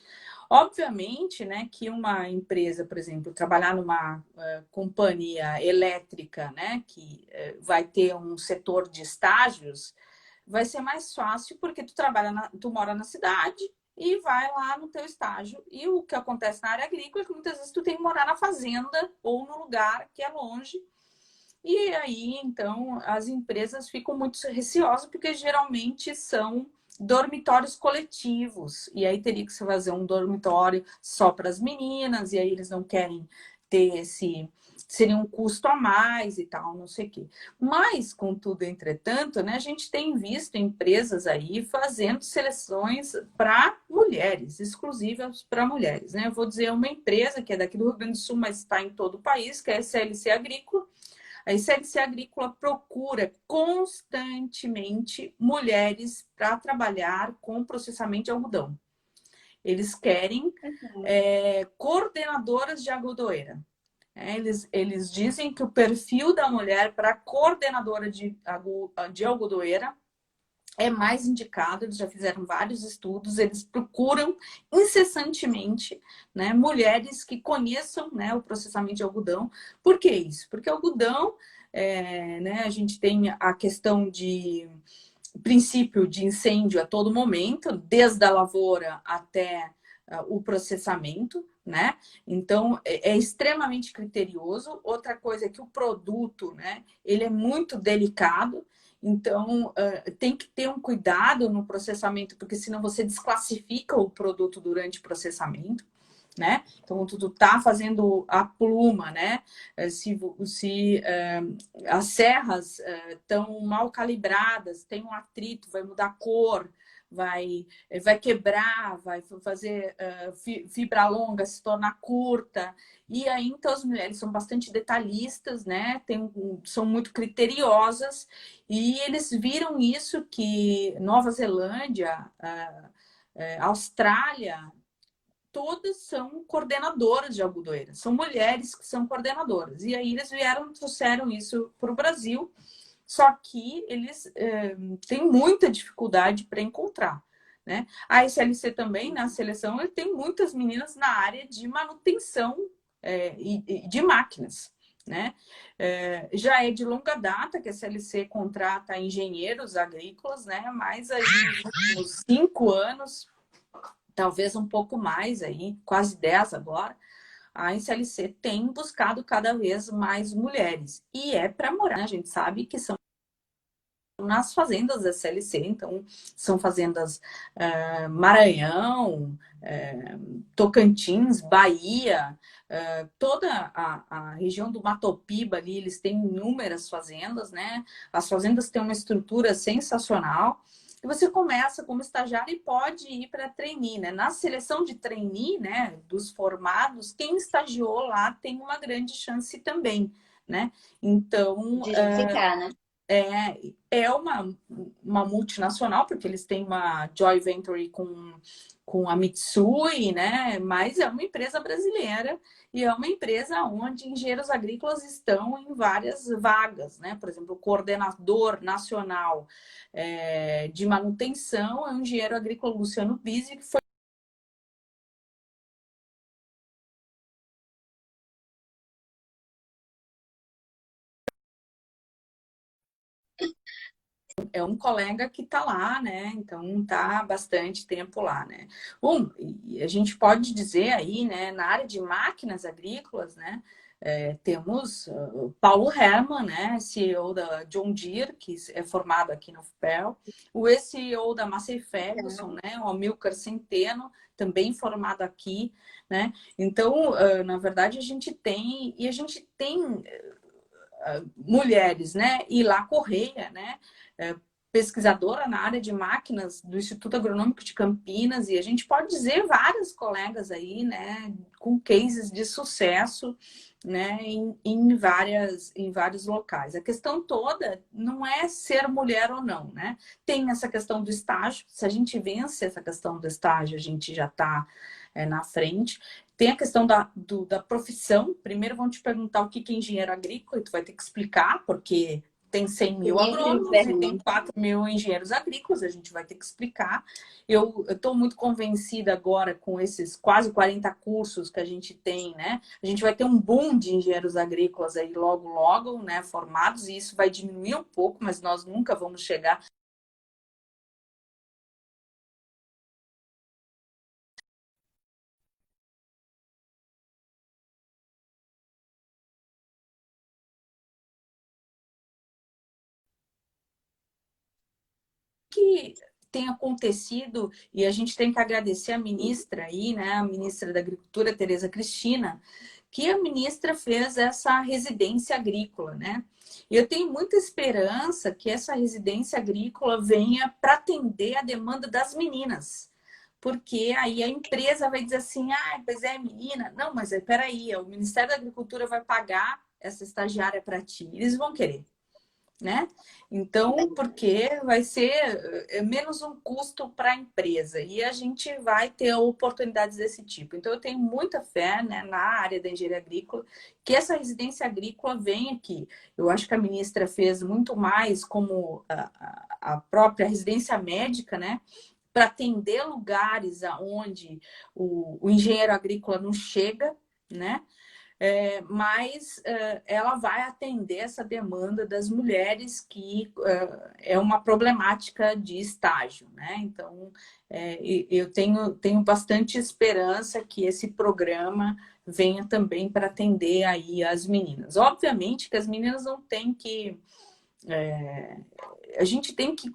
Obviamente, né, que uma empresa, por exemplo, trabalhar numa companhia elétrica, né, que vai ter um setor de estágios, vai ser mais fácil porque tu mora na cidade e vai lá no teu estágio. E o que acontece na área agrícola é que muitas vezes tu tem que morar na fazenda ou no lugar que é longe. E aí, então, as empresas ficam muito receosas porque geralmente são dormitórios coletivos. E aí teria que se fazer um dormitório só para as meninas, e aí eles não querem ter seria um custo a mais e tal, não sei o quê. Mas, contudo, entretanto, né, a gente tem visto empresas aí fazendo seleções para mulheres, exclusivas para mulheres, né? Eu vou dizer uma empresa que é daqui do Rio Grande do Sul, mas está em todo o país, que é a SLC Agrícola. A SLC Agrícola procura constantemente mulheres para trabalhar com processamento de algodão. Eles querem coordenadoras de algodoeira. Eles dizem que o perfil da mulher para coordenadora de algodoeira é mais indicado, eles já fizeram vários estudos, eles procuram incessantemente, né, mulheres que conheçam, né, o processamento de algodão. Por que isso? Porque algodão, né, a gente tem a questão de princípio de incêndio a todo momento, desde a lavoura até o processamento, né? Então, é extremamente criterioso. Outra coisa é que o produto, né, ele é muito delicado. Então, tem que ter um cuidado no processamento, porque senão você desclassifica o produto durante o processamento. né? Então, tu tá fazendo a pluma, né? Se as serras estão mal calibradas, tem um atrito, vai mudar a cor, vai quebrar, vai fazer fibra longa se tornar curta. E aí, então, as mulheres são bastante detalhistas, né? São muito criteriosas, e eles viram isso que Nova Zelândia, Austrália, todas são coordenadoras de algodoeiras, são mulheres que são coordenadoras. E aí eles trouxeram isso para o Brasil, só que eles têm muita dificuldade para encontrar. Né? A SLC também, na seleção, ele tem muitas meninas na área de manutenção e de máquinas. Né? Já é de longa data que a SLC contrata engenheiros agrícolas, né? Mas aí nos últimos 5 anos, talvez um pouco mais aí, quase 10 agora, a SLC tem buscado cada vez mais mulheres. E é para morar, a gente sabe que são nas fazendas da SLC, então são fazendas Maranhão, Tocantins, Bahia, toda a região do Matopiba ali, eles têm inúmeras fazendas, né? As fazendas têm uma estrutura sensacional. E você começa como estagiário e pode ir para trainee, né? Na seleção de trainee, né, dos formados, quem estagiou lá tem uma grande chance também, né? Então, De ficar, né? é uma multinacional, porque eles têm uma joint venture com a Mitsui, né? Mas é uma empresa brasileira e é uma empresa onde engenheiros agrícolas estão em várias vagas, né? Por exemplo, o coordenador nacional de manutenção é o engenheiro agrícola Luciano Bisi, que foi um colega que está lá, né? Então está há bastante tempo lá, né? E a gente pode dizer aí, né? Na área de máquinas agrícolas, né? Temos o Paulo Hermann, né? CEO da John Deere, que é formado aqui no FPEL, o ex-CEO da Massey Ferguson, né? O Amilcar Centeno, também formado aqui, né? Então, na verdade, a gente tem mulheres, né? E lá Correia, né? Pesquisadora na área de máquinas do Instituto Agronômico de Campinas, e a gente pode dizer vários colegas aí, né? Com cases de sucesso, né? Em vários locais. A questão toda não é ser mulher ou não, né? Tem essa questão do estágio. Se a gente vence essa questão do estágio, a gente já está na frente. Tem a questão da profissão. Primeiro vão te perguntar o que é engenheiro agrícola, e tu vai ter que explicar, porque tem 100 mil agrônomos e tem 4 mil engenheiros agrícolas, a gente vai ter que explicar. Eu estou muito convencida agora com esses quase 40 cursos que a gente tem, né? A gente vai ter um boom de engenheiros agrícolas aí logo, logo, né? Formados, e isso vai diminuir um pouco, mas nós nunca vamos chegar. Que tem acontecido, e a gente tem que agradecer a ministra aí, né, a ministra da Agricultura, Tereza Cristina, que a ministra fez essa residência agrícola, né? E eu tenho muita esperança que essa residência agrícola venha para atender a demanda das meninas. Porque aí a empresa vai dizer assim, pois é, menina. Não, mas espera aí, o Ministério da Agricultura vai pagar essa estagiária para ti. Eles vão querer, né? Então, porque vai ser menos um custo para a empresa e a gente vai ter oportunidades desse tipo. Então, eu tenho muita fé, né, na área da engenharia agrícola, que essa residência agrícola venha aqui. Eu acho que a ministra fez muito mais como a própria residência médica, né? Para atender lugares aonde o engenheiro agrícola não chega, né? Mas ela vai atender essa demanda das mulheres, que é uma problemática de estágio, né? Então, eu tenho bastante esperança que esse programa venha também para atender aí as meninas. Obviamente que as meninas não têm que A gente tem que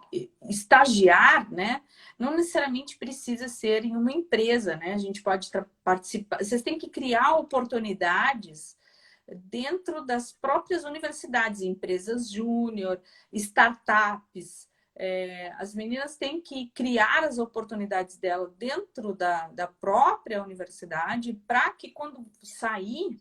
estagiar, né? Não necessariamente precisa ser em uma empresa, né? A gente pode participar. Vocês têm que criar oportunidades dentro das próprias universidades, empresas júnior, startups. As meninas têm que criar as oportunidades dela dentro da própria universidade para que quando sair,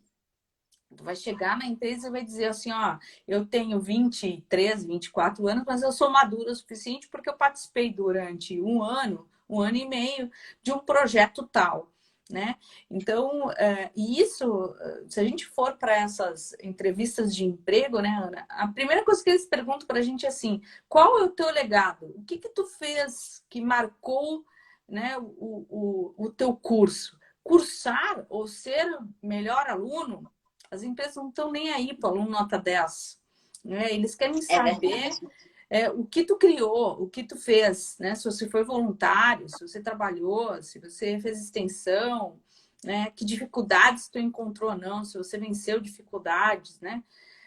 tu vai chegar na empresa e vai dizer assim, ó, eu tenho 23, 24 anos, mas eu sou madura o suficiente porque eu participei durante um ano e meio de um projeto tal, né? Então, isso, se a gente for para essas entrevistas de emprego, né, Ana, a primeira coisa que eles perguntam para a gente é assim, qual é o teu legado? O que que tu fez que marcou, né, o teu curso? Cursar ou ser melhor aluno, as empresas não estão nem aí para o aluno nota 10. Né? Eles querem É saber verdade. o que tu criou, o que tu fez, né? Se você foi voluntário, se você trabalhou, se você fez extensão, né? Que dificuldades tu encontrou ou não, se você venceu dificuldades, né?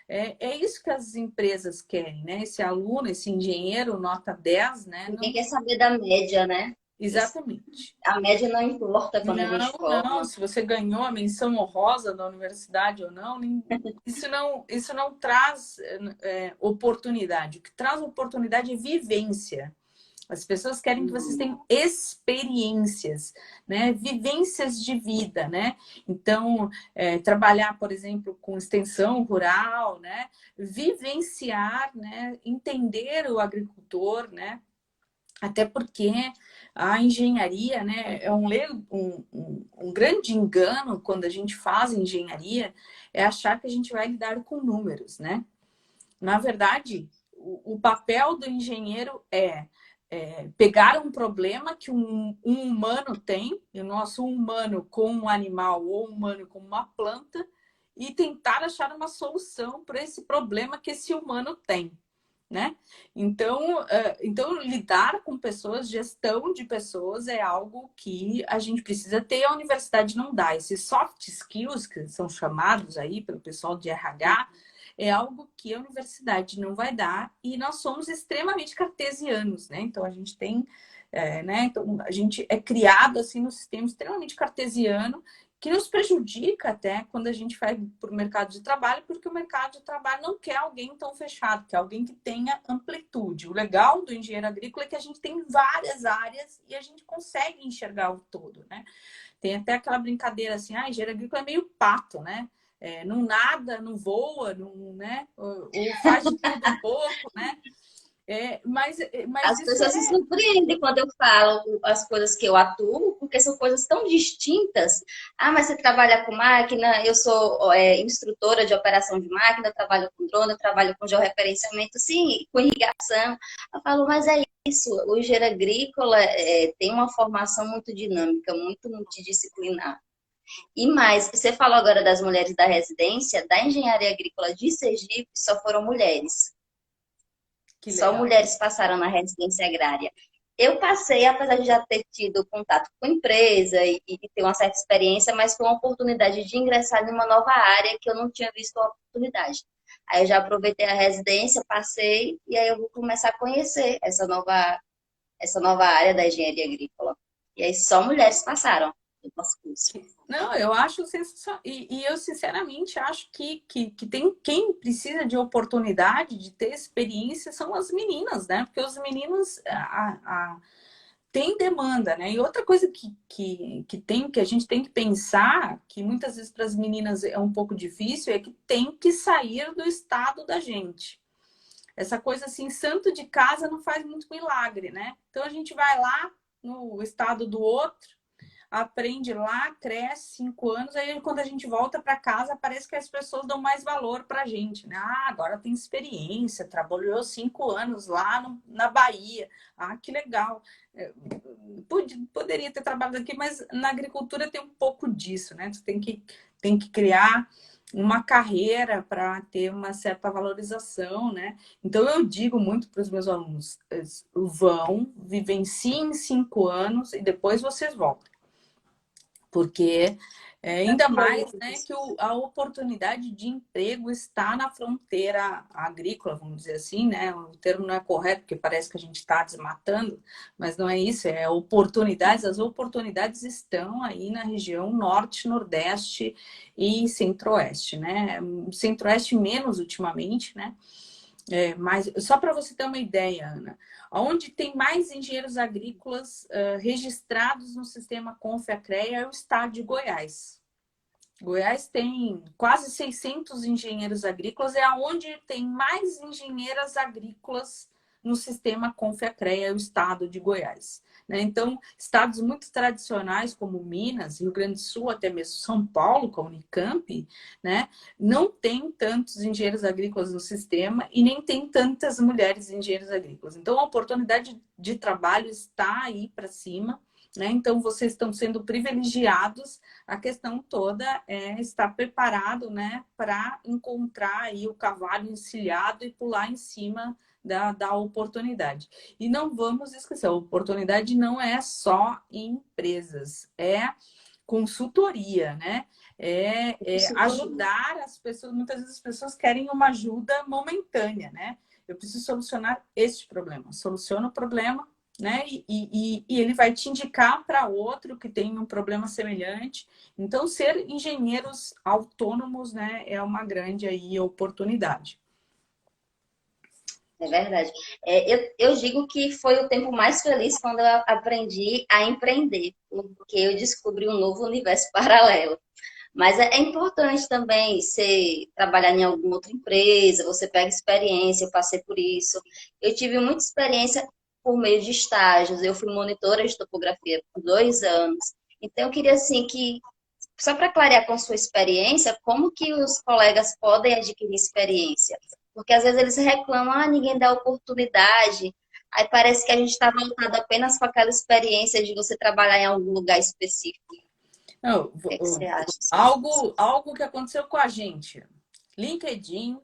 É isso que as empresas querem, né? Esse aluno, esse engenheiro nota 10, né? Ninguém Não... quer saber da média, né? Exatamente. A média não importa quando a Não, gente não. forma. Se você ganhou a menção honrosa da universidade ou não, isso não traz oportunidade. O que traz oportunidade é vivência. As pessoas querem que vocês tenham experiências, né? Vivências de vida, né? Então, trabalhar, por exemplo, com extensão rural, né? Vivenciar, né? Entender o agricultor, né? Até porque a engenharia, né, é um grande engano quando a gente faz engenharia, é achar que a gente vai lidar com números, né? Na verdade, o papel do engenheiro é pegar um problema que um humano tem, e o nosso humano com um animal ou humano com uma planta, e tentar achar uma solução para esse problema que esse humano tem. Né? Então, lidar com pessoas, gestão de pessoas é algo que a gente precisa ter, a universidade não dá. Esses soft skills, que são chamados aí pelo pessoal de RH, é algo que a universidade não vai dar e nós somos extremamente cartesianos, né? Então, a gente tem, né? Então, a gente é criado assim no sistema extremamente cartesiano, que nos prejudica até quando a gente vai para o mercado de trabalho, porque o mercado de trabalho não quer alguém tão fechado, quer alguém que tenha amplitude. O legal do engenheiro agrícola é que a gente tem várias áreas e a gente consegue enxergar o todo, né? Tem até aquela brincadeira assim, engenheiro agrícola é meio pato, né? Não nada, não voa, não, né? Ou faz de tudo um pouco, né? Mas As isso pessoas se surpreendem quando eu falo as coisas que eu atuo, porque são coisas tão distintas. Ah, mas você trabalha com máquina, eu sou instrutora de operação de máquina, eu trabalho com drone, eu trabalho com georreferenciamento, sim, com irrigação. Eu falo, mas é isso, o engenheiro agrícola tem uma formação muito dinâmica, muito multidisciplinar. E mais, você falou agora das mulheres da residência, da engenharia agrícola de Sergipe, só foram mulheres. que Só legal. mulheres passaram na residência agrária. Eu passei, apesar de já ter tido contato com empresa e ter uma certa experiência, mas foi uma oportunidade de ingressar em uma nova área que eu não tinha visto a oportunidade. Aí eu já aproveitei a residência, passei, e aí eu vou começar a conhecer essa nova área da engenharia agrícola. E aí só mulheres passaram no nosso curso. Não, eu acho sensacional. E eu, sinceramente, acho que tem quem precisa de oportunidade, de ter experiência, são as meninas, né? Porque os meninos têm demanda, né? E outra coisa que a gente tem que pensar, que muitas vezes para as meninas é um pouco difícil, é que tem que sair do estado da gente. Essa coisa assim, santo de casa não faz muito milagre, né? Então a gente vai lá no estado do outro, aprende lá, cresce 5 anos, aí quando a gente volta para casa, parece que as pessoas dão mais valor para a gente, né? Agora tem experiência, trabalhou 5 anos lá na Bahia. Que legal. Poderia ter trabalhado aqui, mas na agricultura tem um pouco disso, né? Você tem que criar uma carreira para ter uma certa valorização, né? Então eu digo muito para os meus alunos, vivenciem 5 anos e depois vocês voltam. Porque Ainda mais, né, que a oportunidade de emprego está na fronteira agrícola, vamos dizer assim, né? O termo não é correto, porque parece que a gente está desmatando, mas não é isso, é oportunidades. As oportunidades estão aí na região norte, nordeste e centro-oeste, né? Centro-oeste menos ultimamente, né? Mas só para você ter uma ideia, Ana, onde tem mais engenheiros agrícolas registrados no sistema Confe-Acrea é o estado de Goiás. Goiás tem quase 600 engenheiros agrícolas, é onde tem mais engenheiras agrícolas no sistema Confe-Acrea, é o estado de Goiás. Né? Então, estados muito tradicionais como Minas, Rio Grande do Sul, até mesmo São Paulo, com a Unicamp, né? Não tem tantos engenheiros agrícolas no sistema e nem tem tantas mulheres engenheiros agrícolas. Então, a oportunidade de trabalho está aí para cima. Né? Então, vocês estão sendo privilegiados. A questão toda é estar preparado, né, para encontrar aí o cavalo encilhado e pular em cima da oportunidade. E não vamos esquecer, a oportunidade não é só em empresas, é consultoria, né? É ajudar as pessoas. Muitas vezes as pessoas querem uma ajuda momentânea, né? Eu preciso solucionar este problema. Soluciona o problema, né? E ele vai te indicar para outro que tem um problema semelhante. Então, ser engenheiros autônomos, né, é uma grande aí oportunidade. É verdade. Eu digo que foi o tempo mais feliz quando eu aprendi a empreender, porque eu descobri um novo universo paralelo. Mas é importante também você trabalhar em alguma outra empresa, você pega experiência, eu passei por isso. Eu tive muita experiência por meio de estágios, eu fui monitora de topografia por 2 anos. Então, eu queria, assim, que, só para clarear com sua experiência, como que os colegas podem adquirir experiência? Porque às vezes eles reclamam, ninguém dá oportunidade. Aí parece que a gente está voltado apenas com aquela experiência de você trabalhar em algum lugar específico. Não, O que é que você acha sobre isso? algo que aconteceu com a gente. LinkedIn,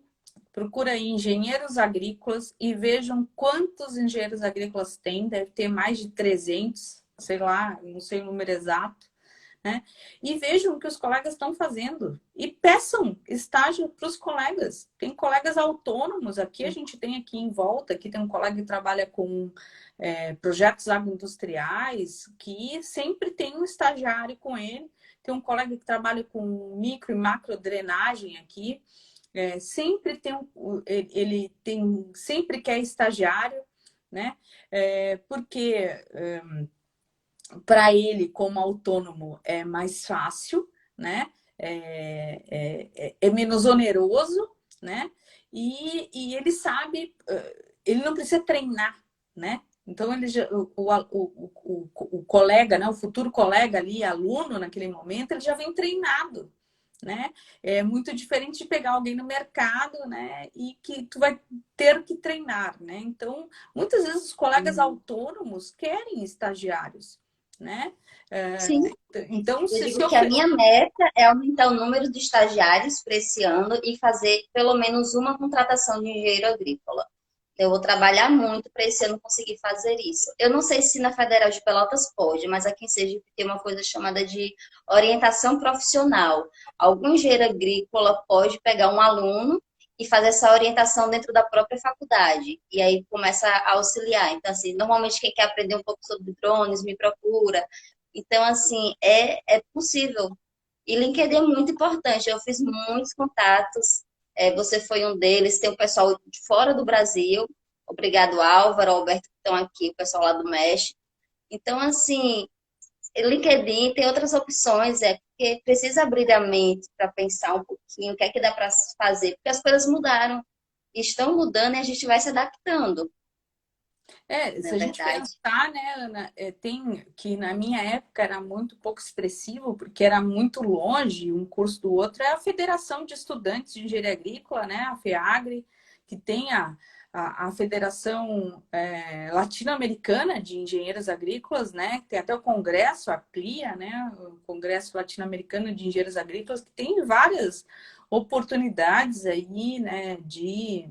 procura aí engenheiros agrícolas e vejam quantos engenheiros agrícolas tem. Deve ter mais de 300, sei lá, não sei o número exato. Né? E vejam o que os colegas estão fazendo. E peçam estágio para os colegas. Tem colegas autônomos aqui, a gente tem aqui em volta, aqui tem um colega que trabalha com projetos agroindustriais, que sempre tem um estagiário com ele. Tem um colega que trabalha com micro e macro drenagem aqui. Sempre tem ele tem sempre quer estagiário, né? Porque para ele, como autônomo, é mais fácil, né? É menos oneroso, né? E ele sabe, ele não precisa treinar, né? Então, ele já, o colega, né? O futuro colega ali, aluno naquele momento, ele já vem treinado, né? É muito diferente de pegar alguém no mercado, né? E que tu vai ter que treinar, né? Então, muitas vezes os colegas autônomos querem estagiários, né? Sim, Então, eu se digo que a oferece. minha meta é aumentar o número de estagiários para esse ano e fazer pelo menos uma contratação de engenheiro agrícola. Eu vou trabalhar muito para esse ano conseguir fazer isso. Eu não sei se na Federal de Pelotas pode, mas aqui em Sergipe tem uma coisa chamada de orientação profissional. Algum engenheiro agrícola pode pegar um aluno e fazer essa orientação dentro da própria faculdade. E aí começa a auxiliar. Então, assim, normalmente quem quer aprender um pouco sobre drones me procura. Então, assim, é possível. E LinkedIn é muito importante. Eu fiz muitos contatos. Você foi um deles. Tem o pessoal de fora do Brasil. Obrigado, Álvaro, Alberto, que estão aqui, o pessoal lá do México. Então, assim, LinkedIn tem outras opções, porque precisa abrir a mente para pensar um pouquinho o que é que dá para fazer, porque as coisas mudaram, estão mudando e a gente vai se adaptando, não Se é a gente verdade? pensar, né, Ana, tem que na minha época era muito pouco expressivo, porque era muito longe um curso do outro, é a Federação de Estudantes de Engenharia Agrícola, né, a FEAGRE, que tem a Federação Latino-Americana de Engenheiros Agrícolas, né, tem até o Congresso, a CLIA, né, o Congresso Latino-Americano de Engenheiros Agrícolas, que tem várias oportunidades aí, né, de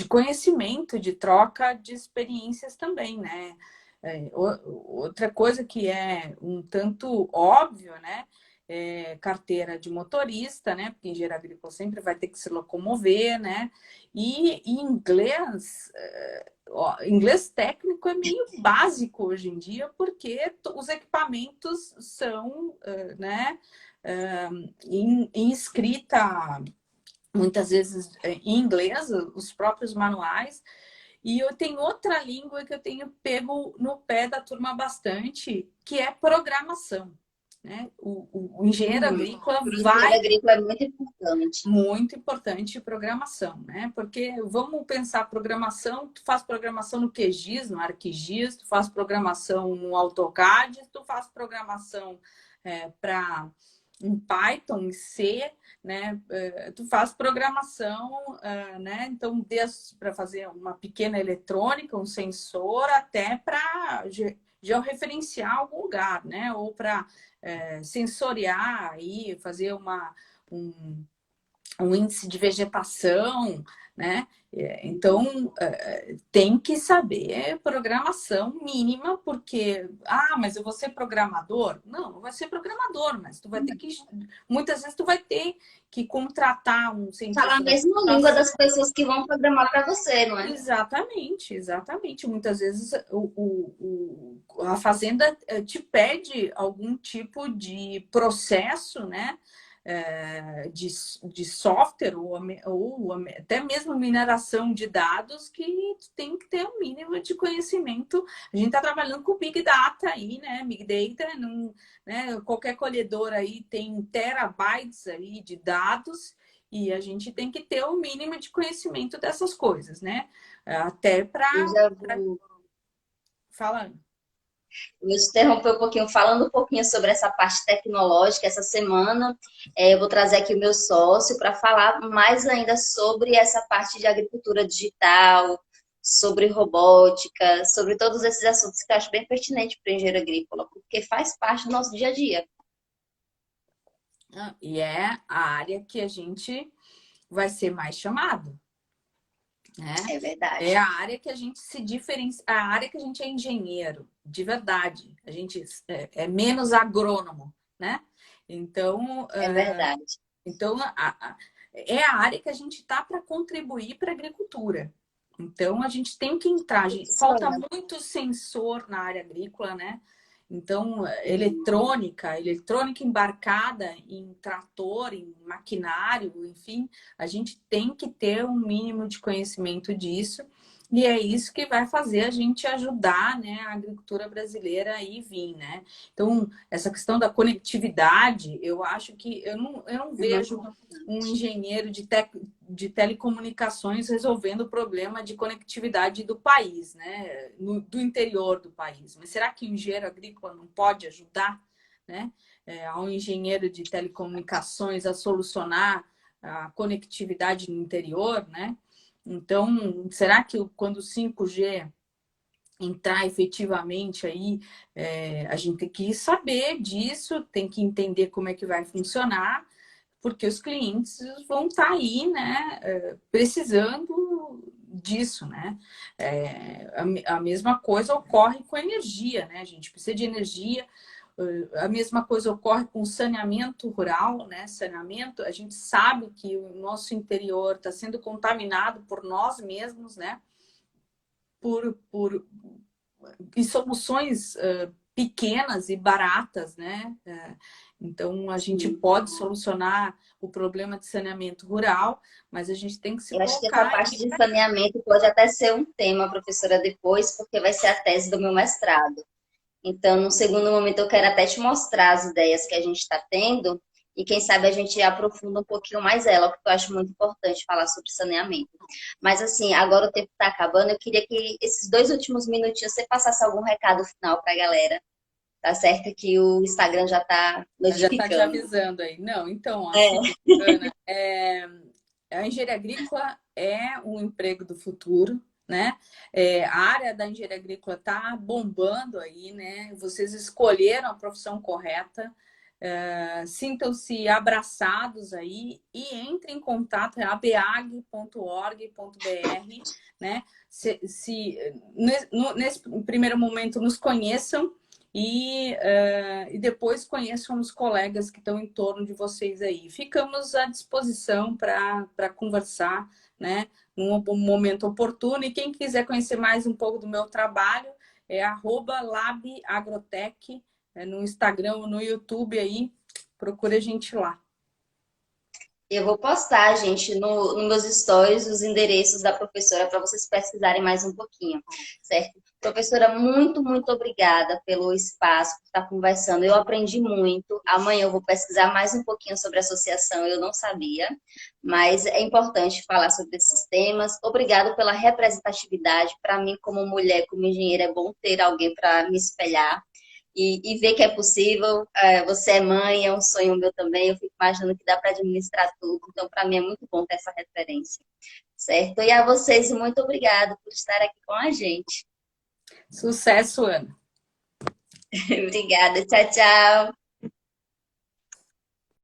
conhecimento, de troca de experiências também, né? Outra coisa que é um tanto óbvio, né? Carteira de motorista, né? Porque engenheiro agrícola sempre vai ter que se locomover, né? E inglês, inglês técnico é meio básico hoje em dia, porque os equipamentos são, né? Em escrita, muitas vezes em inglês, os próprios manuais. E eu tenho outra língua que eu tenho pego no pé da turma bastante, que é programação. Né? O engenheiro agrícola Para o engenheiro vai agrícola é muito importante. muito importante programação, né? Porque vamos pensar programação, tu faz programação no QGIS, no ArcGIS, tu faz programação no AutoCAD, tu faz programação para em Python, em C, né? Tu faz programação, né? Então, desde para fazer uma pequena eletrônica, um sensor, até para georreferenciar algum lugar, né? Ou para sensoriar aí, fazer um, um índice de vegetação, né? Então, tem que saber programação mínima, porque, mas eu vou ser programador? Não, não vai ser programador, mas tu vai ter que, muitas vezes tu vai ter que contratar um Falar cientista a da mesma língua computação. das pessoas que vão programar para você, não é? Exatamente, exatamente. Muitas vezes a fazenda te pede algum tipo de processo, né? De software ou até mesmo mineração de dados que tem que ter um mínimo de conhecimento. A gente está trabalhando com Big Data aí, né? Big Data, né? Qualquer colhedor aí tem terabytes aí de dados e a gente tem que ter o mínimo de conhecimento dessas coisas, né? Até para Eu já vou, falar. vou te interromper um pouquinho, falando um pouquinho sobre essa parte tecnológica. Essa semana eu vou trazer aqui o meu sócio para falar mais ainda sobre essa parte de agricultura digital, sobre robótica, sobre todos esses assuntos que eu acho bem pertinente para o engenheiro agrícola, porque faz parte do nosso dia a dia. E é a área que a gente vai ser mais chamado, né? É É verdade. a área que a gente se diferencia, a área que a gente é engenheiro, de verdade. A gente é menos agrônomo, né? Então, É verdade. então é a área que a gente está para contribuir para a agricultura. Então, a gente tem que entrar. Isso Falta é. muito sensor na área agrícola, né? Então, eletrônica embarcada em trator, em maquinário, enfim, a gente tem que ter um mínimo de conhecimento disso. E é isso que vai fazer a gente ajudar, né, a agricultura brasileira a ir vir, né? Então, essa questão da conectividade, eu acho que eu não É muito vejo um importante. engenheiro de telecomunicações resolvendo o problema de conectividade do país, né? Do interior do país. Mas será que o engenheiro agrícola não pode ajudar, né? Ao engenheiro de telecomunicações a solucionar a conectividade no interior, né? Então, será que quando o 5G entrar efetivamente aí, a gente tem que saber disso, tem que entender como é que vai funcionar, porque os clientes vão estar aí, né, precisando disso, né? A mesma coisa ocorre com energia, né? A gente precisa de energia. A mesma coisa ocorre com saneamento rural, né? Saneamento, a gente sabe que o nosso interior está sendo contaminado por nós mesmos, né? Por e soluções pequenas e baratas, né? Então, a gente Sim. pode solucionar o problema de saneamento rural, mas a gente tem que se Eu acho que essa colocar parte de saneamento pode até ser um tema, professora, depois, porque vai ser a tese do meu mestrado. Então, no segundo momento, eu quero até te mostrar as ideias que a gente está tendo e quem sabe a gente aprofunda um pouquinho mais ela, porque eu acho muito importante falar sobre saneamento. Mas, assim, agora o tempo está acabando, eu queria que esses 2 últimos minutinhos você passasse algum recado final para a galera. Tá certo que o Instagram já está já está te notificando. avisando aí. Não, então, assim, É, Ana, a engenharia agrícola é um emprego do futuro, né? A área da engenharia agrícola está bombando aí, né? Vocês escolheram a profissão correta. Sintam-se abraçados aí e entrem em contato, é abeag.org.br, né? Nesse primeiro momento nos conheçam e depois conheçam os colegas que estão em torno de vocês aí. Ficamos à disposição para conversar, né? Num momento oportuno. E quem quiser conhecer mais um pouco do meu trabalho é @labagrotech, no Instagram ou no YouTube aí, procura a gente lá. Eu vou postar, gente, no meus stories os endereços da professora para vocês pesquisarem mais um pouquinho, certo? Professora, muito, muito obrigada pelo espaço, por estar conversando. Eu aprendi muito. Amanhã eu vou pesquisar mais um pouquinho sobre a associação, eu não sabia, mas é importante falar sobre esses temas. Obrigada pela representatividade. Para mim, como mulher, como engenheira, é bom ter alguém para me espelhar. E ver que é possível. Você é mãe, é um sonho meu também. Eu fico imaginando que dá para administrar tudo. Então, para mim, é muito bom ter essa referência, certo? E a vocês, muito obrigada por estar aqui com a gente. Sucesso, Ana. Obrigada. Tchau, tchau.